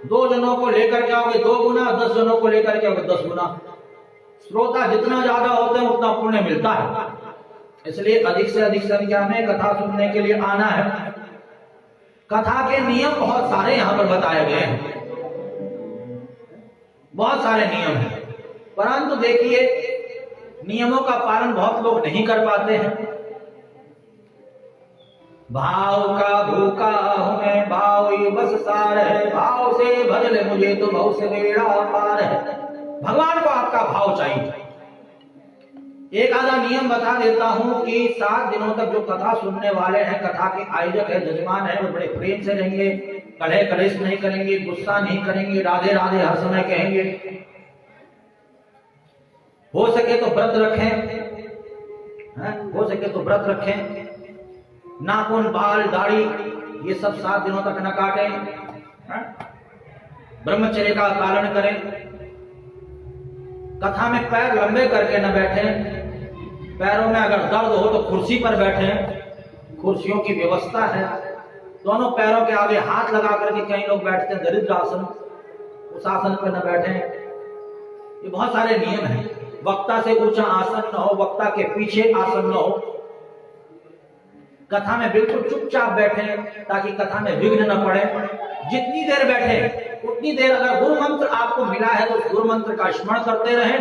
2 जनों को लेकर के आओगे 2 गुना, 10 जनों को लेकर के आओगे 10 गुना। श्रोता जितना ज्यादा होते हैं उतना पुण्य मिलता है। इसलिए अधिक से अधिक संख्या में कथा सुनने के लिए आना है। कथा के नियम बहुत सारे यहाँ पर बताए गए हैं, बहुत सारे नियम हैं, परंतु देखिए नियमों का पालन बहुत लोग नहीं कर पाते हैं। भाव का भूखा हूं मैं, भाव ही बस सार है, भाव से भर ले मुझे तो भाव से बेड़ा पार है। भगवान को आपका भाव चाहिए। एक आधा नियम बता देता हूं कि 7 दिनों तक जो कथा सुनने वाले हैं, कथा के आयोजक है, जजमान है, वो बड़े प्रेम से रहेंगे, कलह कलेश नहीं करेंगे, गुस्सा नहीं करेंगे, राधे राधे हर समय कहेंगे। हो सके तो व्रत रखें, हो सके तो व्रत रखें। नाखून बाल दाढ़ी ये सब 7 दिनों तक न काटें, ब्रह्मचर्य का पालन करें। कथा में पैर लंबे करके न बैठें, पैरों में अगर दर्द हो तो कुर्सी पर बैठें, कुर्सियों की व्यवस्था है। दोनों पैरों के आगे हाथ लगा करके कई लोग बैठते हैं दरिद्र आसन, उस आसन पर न बैठें। ये बहुत सारे नियम हैं। वक्ता से ऊंचा आसन न हो, वक्ता के पीछे आसन न हो। कथा में बिल्कुल चुपचाप बैठें ताकि कथा में विघ्न न पड़े। जितनी देर बैठे उतनी देर अगर गुरु मंत्र आपको मिला है तो गुरु मंत्र का स्मरण करते रहें,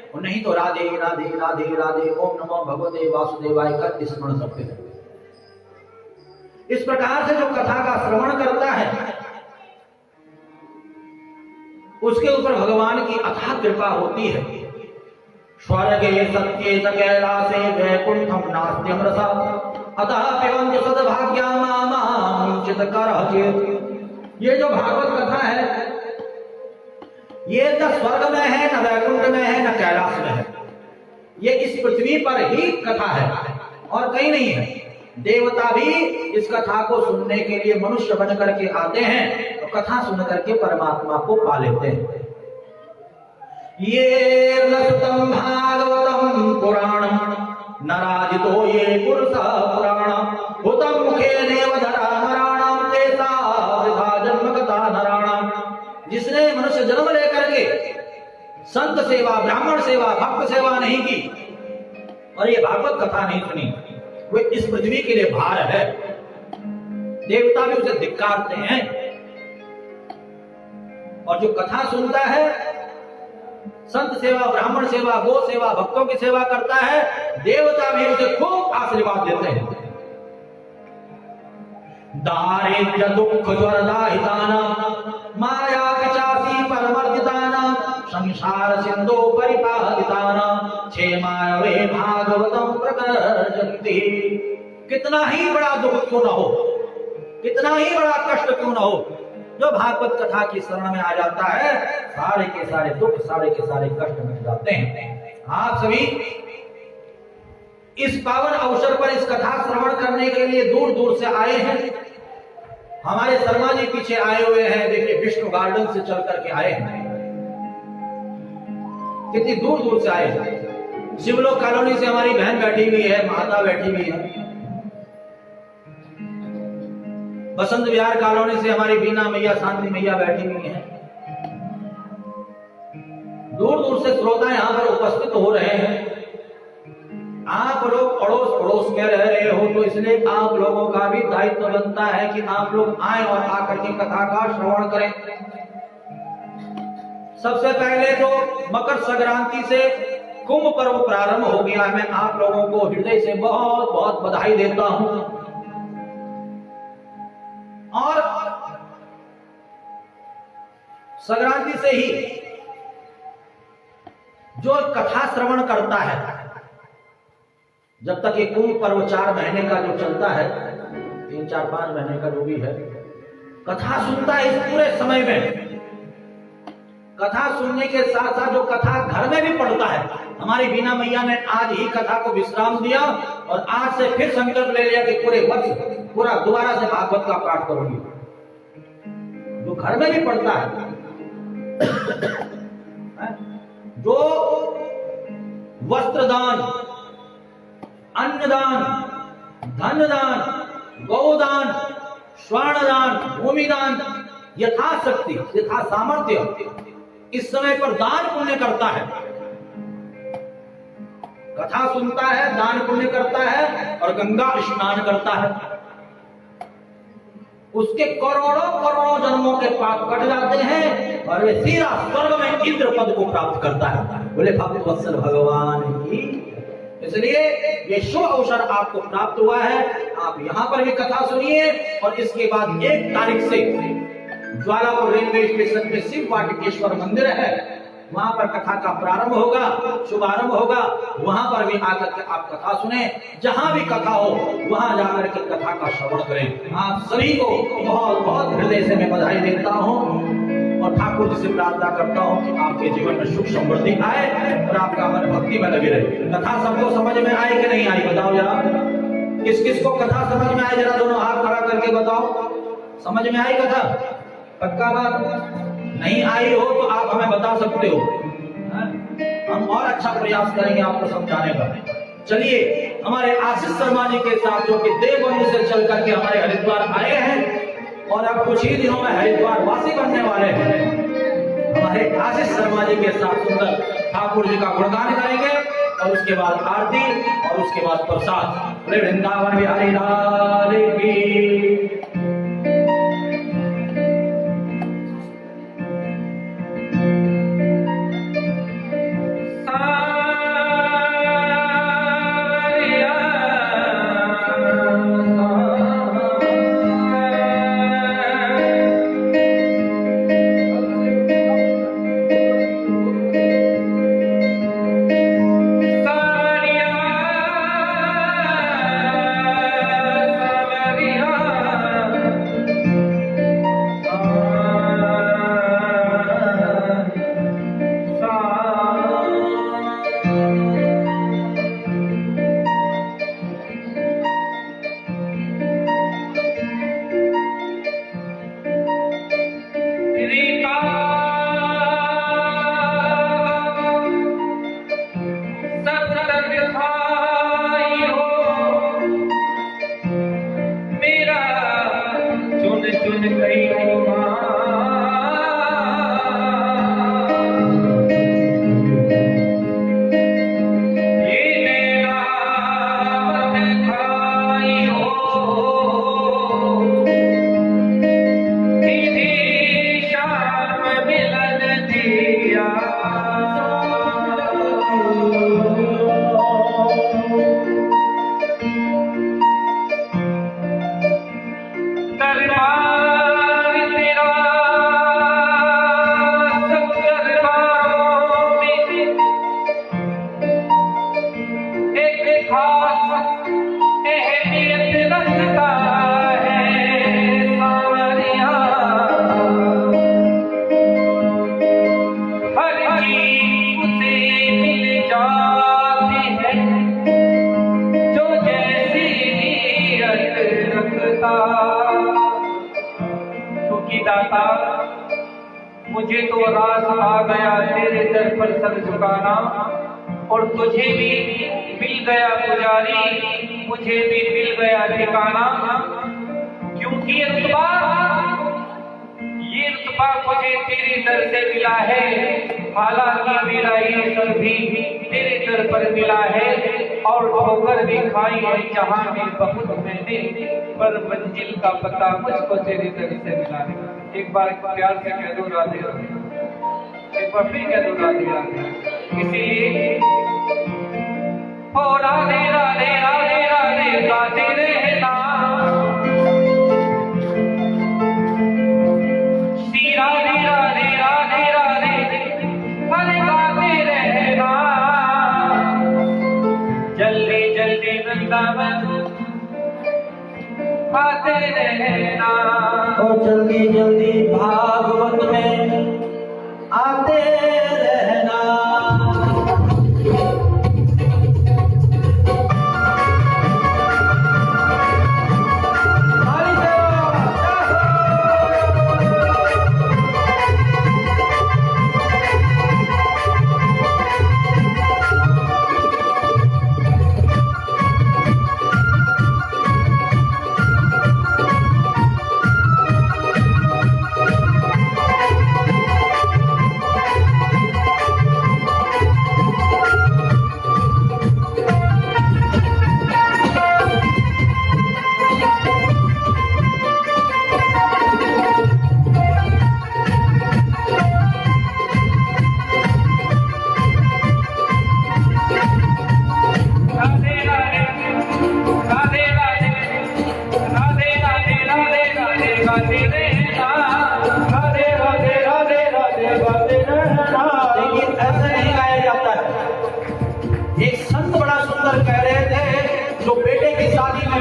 और नहीं तो राधे राधे राधे राधे ओम नमो भगवते वासुदेवाय का स्मरण करते रहें। इस प्रकार से जो कथा का श्रवण करता है उसके ऊपर भगवान की अथाह कृपा होती है। स्वर्गे सत्ये च कैलासे वैकुंठम नास्त्यम रसा अतः पिबन्ति सद्भाग्या मामुचित करः चेत्। ये जो भागवत कथा है ये न स्वर्ग में है, न वैकुंठ में है, न कैलाश में है। ये इस पृथ्वी पर ही कथा है और कहीं नहीं है। देवता भी इस कथा को सुनने के लिए मनुष्य बन करके आते हैं, तो कथा सुन करके परमात्मा को पा लेते हैं। ये लसुतम भागवतम पुराणम नराजितो ये पुरुषा पुराणम हुतम मुखे देवधरा नराणाम तेसा वृथा जन्म कथा नराणाम। जिसने मनुष्य जन्म लेकर के संत सेवा, ब्राह्मण सेवा, भक्त सेवा नहीं की और ये भागवत कथा नहीं सुनी, वे इस पृथ्वी के लिए भार है। देवता भी उसे धिक्कारते हैं। और जो कथा सुनता है, संत सेवा, ब्राह्मण सेवा, गो सेवा, भक्तों की सेवा करता है, देवता भी उसे खूब आशीर्वाद देते हैं। दारिद्र्य दुख ज्वरदाहितानां माया पिचासी परमर्दितानां संसार सिंधु परिपालितानां क्षेमाय वे भागवतम प्रकर्षन्ति। कितना ही बड़ा दुख क्यों न हो, कितना ही बड़ा कष्ट क्यों न हो, जो भागवत कथा की शरण में आ जाता है सारे के सारे दुख, सारे के सारे कष्ट मिट जाते हैं। आप सभी इस पावन अवसर पर इस कथा श्रवण करने के लिए दूर दूर से आए हैं। हमारे शर्मा जी पीछे आए हुए हैं, देखिए विष्णु गार्डन से चल करके आए हैं, कितनी दूर दूर से आए हैं। शिवलोक कॉलोनी से हमारी बहन बैठी हुई है, माता बैठी हुई है। बसंत विहार कॉलोनी से हमारी बीना मैया, शांति मैया बैठी हुई है। दूर दूर से श्रोता यहाँ पर उपस्थित हो रहे हैं। आप लोग अड़ोस पड़ोस में रह रहे हो, तो इसलिए आप लोगों का भी दायित्व बनता है कि आप लोग आए और आकर के कथा का श्रवण करें। सबसे पहले तो मकर संक्रांति से कुंभ पर्व प्रारंभ हो गया। मैं आप लोगों को हृदय से बहुत बहुत बधाई देता हूं। और संक्रांति से ही जो कथा श्रवण करता है, जब तक ये कुंभ पर्व 4 महीने का जो चलता है, 3, 4, 5 महीने का जो भी है, कथा सुनता है इस पूरे समय में। कथा सुनने के साथ साथ जो कथा घर में भी पढ़ता है। हमारी बीना मैया ने आज ही कथा को विश्राम दिया और आज से फिर संकल्प ले लिया कि पूरे वर्ष पूरा दोबारा से भागवत का पाठ करूंगी। जो घर में भी पड़ता है, जो वस्त्रदान, अन्नदान, धनदान, गौदान, स्वर्णदान, भूमिदान, यथाशक्ति यथा सामर्थ्य इस समय पर दान पुण्य करता है, कथा सुनता है, दान पुण्य करता है और गंगा स्नान करता है, उसके करोड़ों करोड़ों जन्मों के पाप कट जाते हैं और वे सीधा स्वर्ग में इंद्र पद को प्राप्त करता है। बोले भक्त वत्सल भगवान की। इसलिए ये शुभ अवसर आपको प्राप्त हुआ है, आप यहाँ पर भी कथा सुनिए और इसके बाद 1 तारीख से ज्वालापुर रेलवे स्टेशन पे शिव वाटिकेश्वर मंदिर है, वहां पर कथा का प्रारंभ होगा, शुभारंभ होगा। वहां पर भी आकर के आप कथा सुने, जहां भी कथा हो वहां जाकर के कथा का श्रवण करें। आप सभी को बहुत बहुत हृदय से मैं बधाई देता हूं और ठाकुर जी से प्रार्थना करता हूं कि आपके जीवन में सुख समृद्धि आए और आपका मन भक्ति में लगे रहे। कथा सबको समझ में आए कि नहीं आई, बताओ जरा। किस किस को कथा समझ में आई, जरा दोनों हाथ खड़ा करके बताओ। समझ में आई कथा? पक्का बात? नहीं आई हो तो आप हमें बता सकते हो, हम और अच्छा प्रयास करेंगे आपको समझाने का। चलिए, हमारे आशीष शर्मा जी के साथ जो कि देवबंद से चल करके हमारे हरिद्वार आए हैं और अब कुछ ही दिनों में हरिद्वार वासी बनने वाले हैं, हमारे आशीष शर्मा जी के साथ सुंदर ठाकुर जी का गुणगान करेंगे और उसके बाद आरती और उसके बाद प्रसाद। वृंदावन बिहारी लाल की। मुझे तो रास आ गया तेरे दर पर सर झुकाना, और तुझे भी मिल गया पुजारी, मुझे भी मिल गया ठिकाना। क्योंकि ये रुतबा मुझे तेरे दर से मिला है, हालांकि मेरा ये सर भी तेरे दर पर मिला है, और ठोकर भी खाई है जहां में बहुत मैंने, पर मंजिल का पता मुझको तेरे दर से मिला है। एक बार प्यार से कह दो राधे राधे, एक बार फिर कह दो राधे राधे। इसीलिए ओ राधे राधे राधे राधे गाते रहना, श्री राधे राधे राधे राधे हर गाते रहना। जल्दी जल्दी वृंदावन आते रहना, और जल्दी जल्दी भागवत में आते रहना।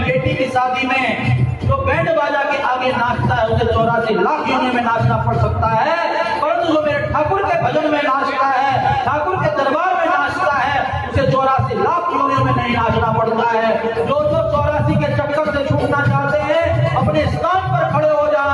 बेटी की शादी में जो बैंड बाजा के आगे नाचता है उसे 84 लाख योनियों में नाचना पड़ सकता है, परंतु जो मेरे ठाकुर के भजन में नाचता है, ठाकुर के दरबार में नाचता है, उसे 84 लाख योनियों में नहीं नाचना पड़ता है। जो 84 के चक्कर से छूटना चाहते हैं अपने स्थान पर खड़े हो जाए।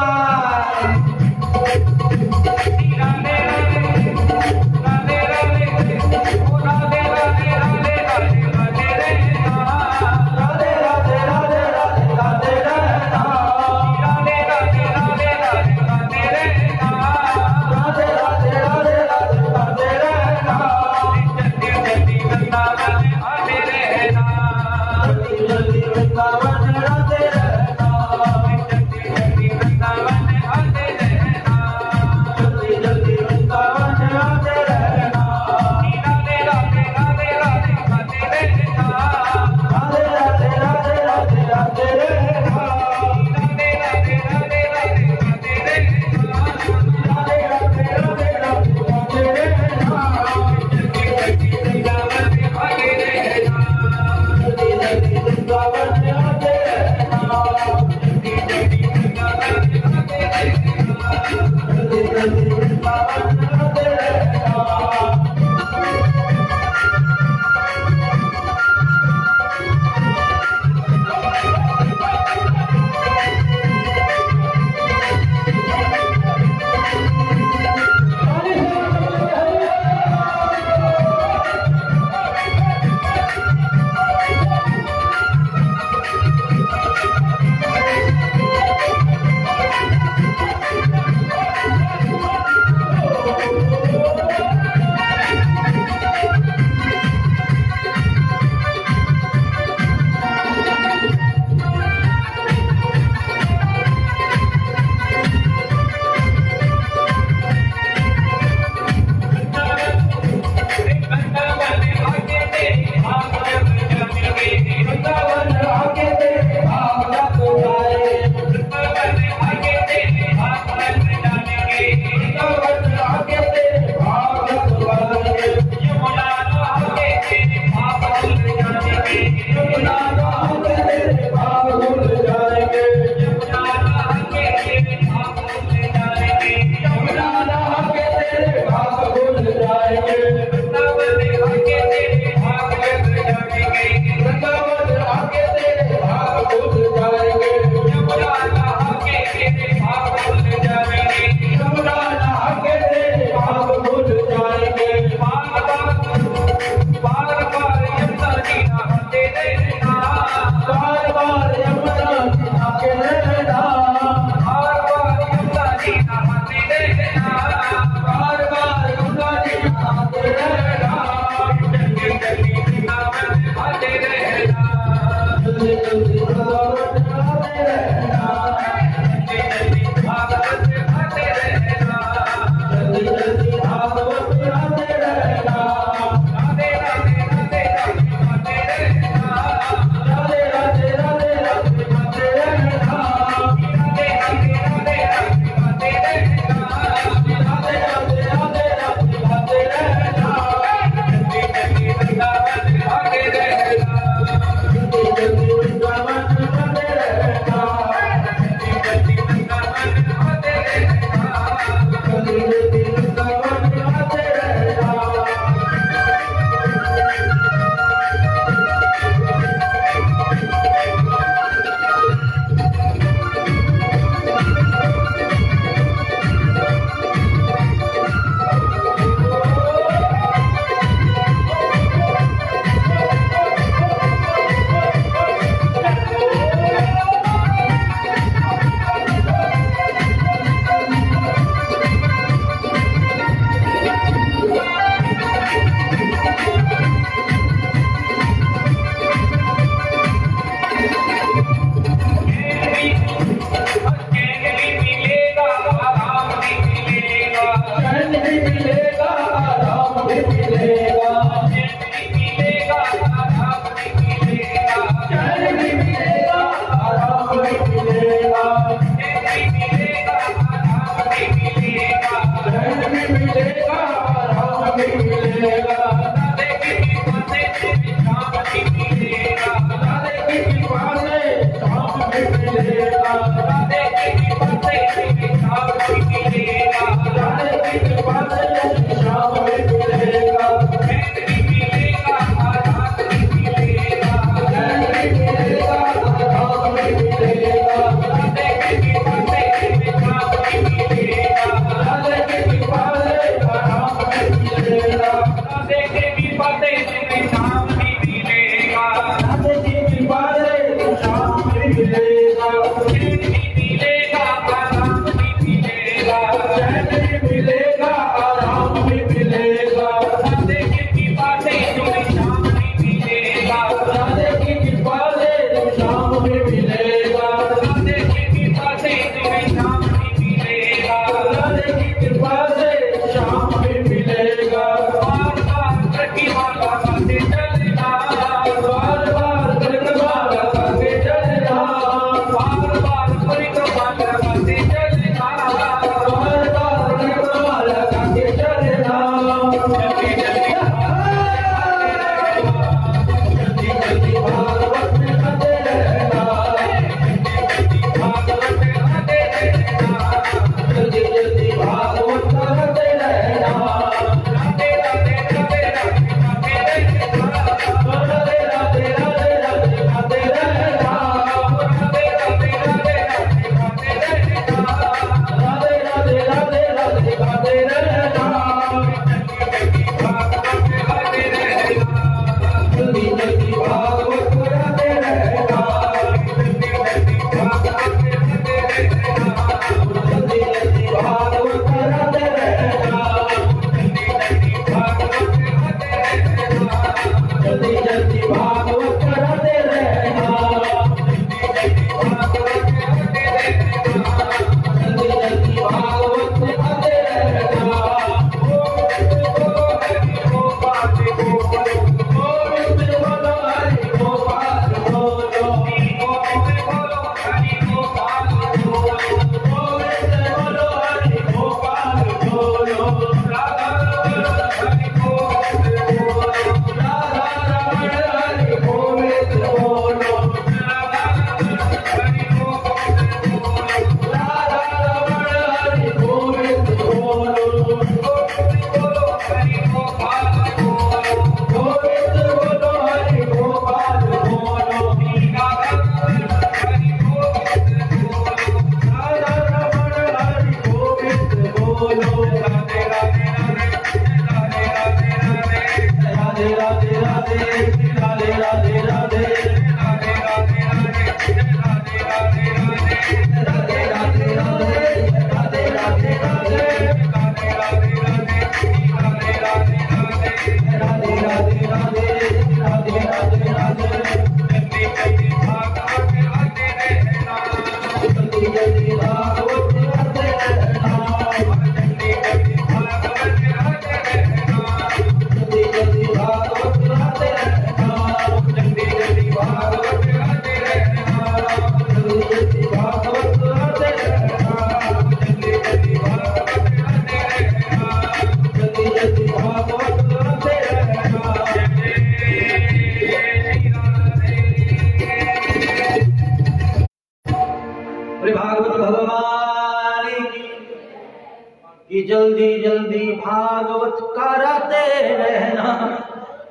कि जल्दी जल्दी भागवत कराते रहना,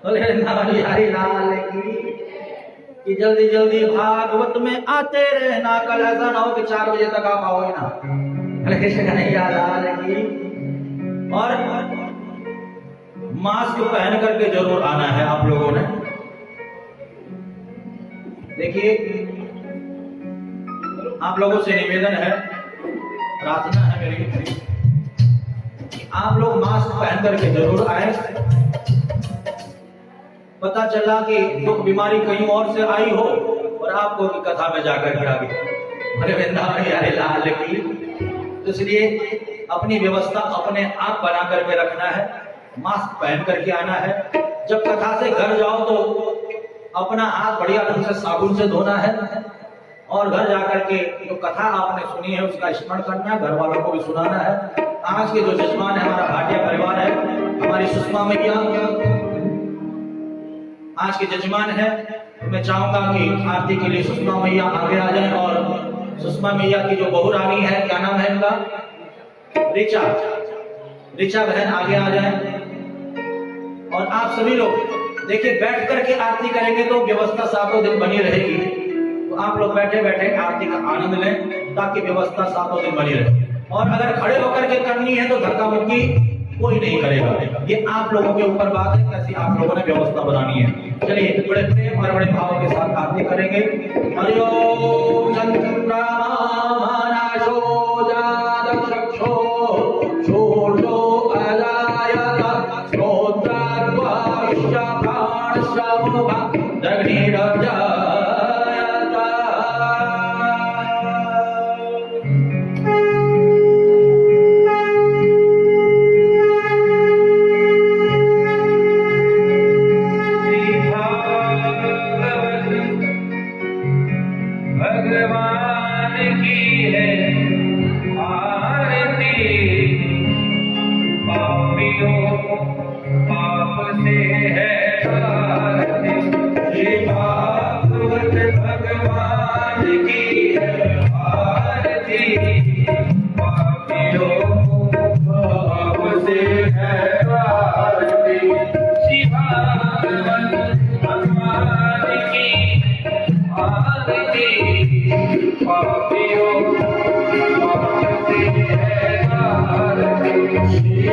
बोले हरि लाल की, कि जल्दी जल्दी भागवत में आते रहना, कल ऐसा ना हो कि 4 बजे तक आ पाओगे ना। कृष्ण कन्हैया लाल की। और मास्क पहन करके जरूर आना है आप लोगों ने। देखिए आप लोगों से निवेदन है, प्रार्थना है मेरी कि आप लोग मास्क पहन करके जरूर आए। पता चला कि दुख बीमारी कहीं और से आई हो और आपको कथा में जाकर के आ गई। अरे वृंदावन हरे लाल की। तो इसलिए अपनी व्यवस्था अपने आप बना करके रखना है, मास्क पहन करके आना है। जब कथा से घर जाओ तो अपना हाथ बढ़िया ढंग से साबुन से धोना है और घर जाकर के जो कथा आपने सुनी है उसका स्मरण करना है, घर वालों को भी सुनाना है। आज के जो जजमान है हमारा भाटिया परिवार है, हमारी सुषमा मैया आज के जजमान है। मैं चाहूंगा कि आरती के लिए सुषमा मैया आगे आ जाए और सुषमा मैया की जो बहू रानी है, क्या नाम है इनका, ऋचा बहन आगे आ जाए। और आप सभी लोग देखिए बैठ करके आरती करेंगे तो व्यवस्था 7 दिन बनी रहेगी। तो आप लोग बैठे बैठे आरती का आनंद लें ताकि व्यवस्था 7 दिन बनी रहे। और अगर खड़े होकर के करनी है तो धक्का मुक्की कोई नहीं करेगा। ये आप लोगों के ऊपर बात है, कैसी आप लोगों ने व्यवस्था बनानी है। चलिए बड़े प्रेम और बड़े भाव के साथ आरती करेंगे। हरिओम चंद्रमा मानसो जातचक्षो छोटो अजायत श्रोत्राद्वाश्च प्राणशमुभा दग्निरजायत। भगवान की है आरती, पापियों पाप से है आरती। श्री भागवत भगवान की है आरती, पापियों पाप से है आरती। श्री भागवत भगवान की आरती, पापियों पाप से है आरती। श्री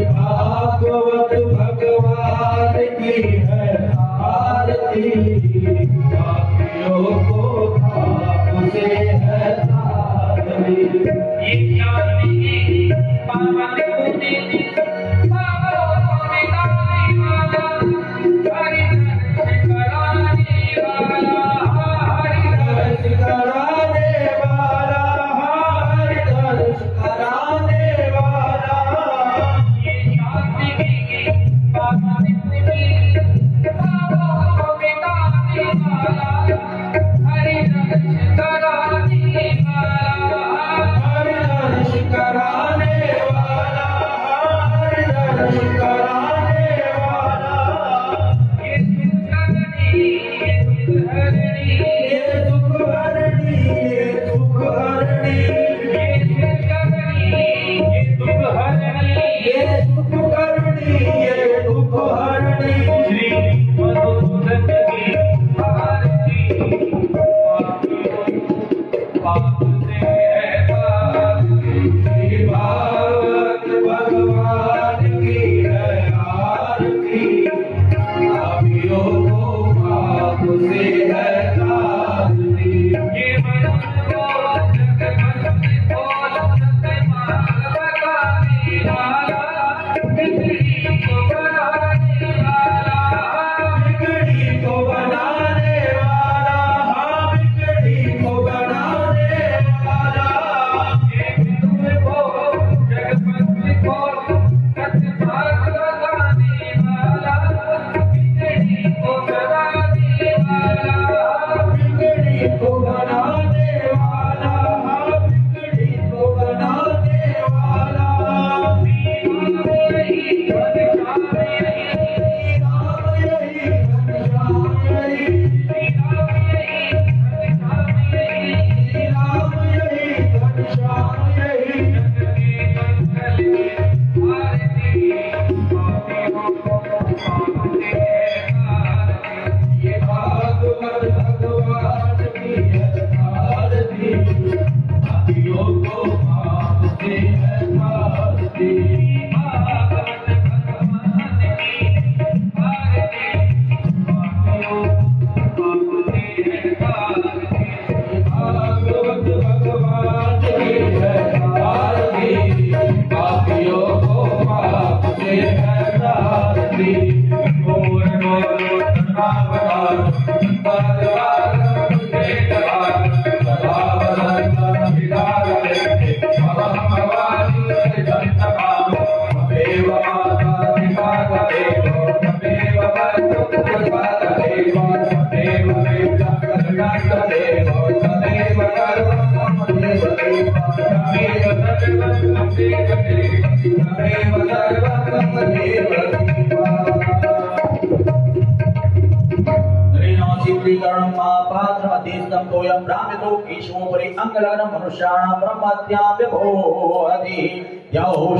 भागवत भगवान की है आरती, पापियों को पाप से है आरती।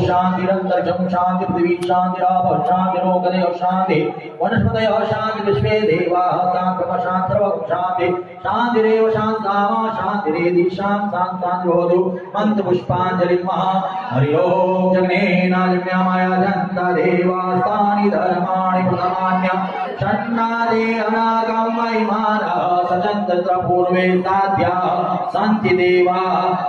शांतिरंतरिक्षं शांति पृथ्वी शांतिराप शांति लोकदेव शांति वनस्पतय शांति विश्वे देवाः शांति सर्वं शांति शांतिरेव शांतामा शांतिरेधि शांति भवतु मंत्र पुष्पांजलि महा हरि ओम जगन्नाथाय जन्ता देवास्तानि धर्माणि प्रथमान्य षण्णादे अनागम महिमानः सचन्द्र पूर्वे साध्या सन्ति देवा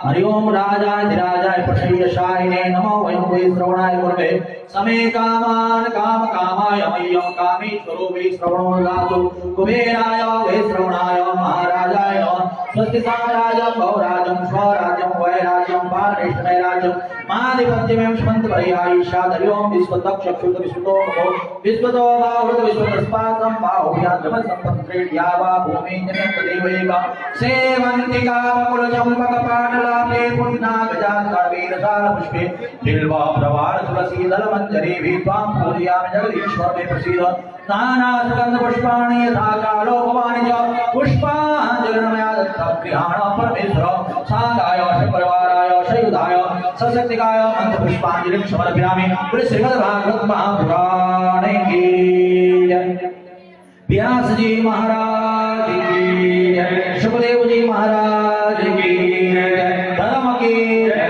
हरि ओम राजाधिराजाय प्रसय्यशायिने नमो वयं वै श्रवणाय गुरवे समे कामान् काम कामाय मह्यं कामेश्वरो वै श्रवणो दातु कुबेराय वै श्रवणाय महाराजाय स्वस्ति साम्राज्यं भवराजं स्वराज्यं वैराज्यं पारणेश्वरराज्यं मादिपत्यमें श्मन्तपर्यायिषा हरि ओम विश्वतक्षुत विश्वतो विश्वतो बाहुत विश्वतस्पातं बाहुभ्यां संपत्रेड्यावा भूमि जनत देवैका सेवन्ति कामकुलचम्पकपाटलापे पुण्णागजात्कारवीरसार पुष्पे बिल्वा प्रवार तुलसी दलमञ्जरी भीत्वां पूजयामि जगदीश्वर मे प्रसीद नाना सुगंध पुष्पाणि यथा कालोपमानि च पुष्पाञ्जलिर्मया दत्तं गृहाण परमेश्वर साङ्गाय शपरिवाराय शयुधाय सशक्तिकाय मंत्र पुष्पांजलिं समर्पयामि। बोले श्रीमद्भागवत महापुराणे की जय। व्यास जी महाराज की जय। सुखदेव जी महाराज की जय। धर्म की जय।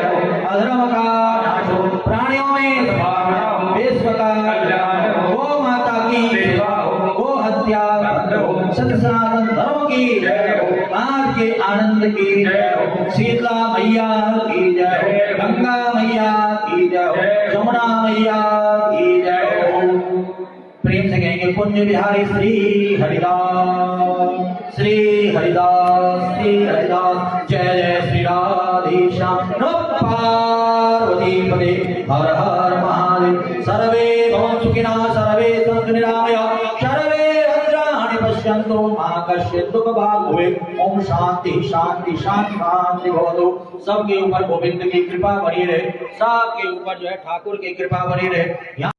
अधर्म का नाश हो, प्राणियों में सद्भावना, विश्व का कल्याण हो, गौ माता की सेवा हो, गो हत्या बंद हो, सत्य सनातन धर्म की जय हो, आज के आनंद की जय हो, शीतला मैया की जय हो, गंगा मैया की जय हो, जमुना मैया की जय हो। प्रेम से कहेंगे पुण्य विहारी श्री हरिदास श्री हरिदास श्री हरिदास। जय जय श्री राधेश्याम। नमः पार्वती पते हर हर महादेव। सर्वे भवन्तु सुखिनः सर्वे सन्तु निरामयाः सर्वे भद्राणि पश्यन्तु मा कश्चित् दुःखभाग् भवेत्। ओम शांति शांति शांति शांति भवतु। सबके ऊपर गोविंद की कृपा बनी रहे, सबके ऊपर जो है ठाकुर की कृपा बनी रहे।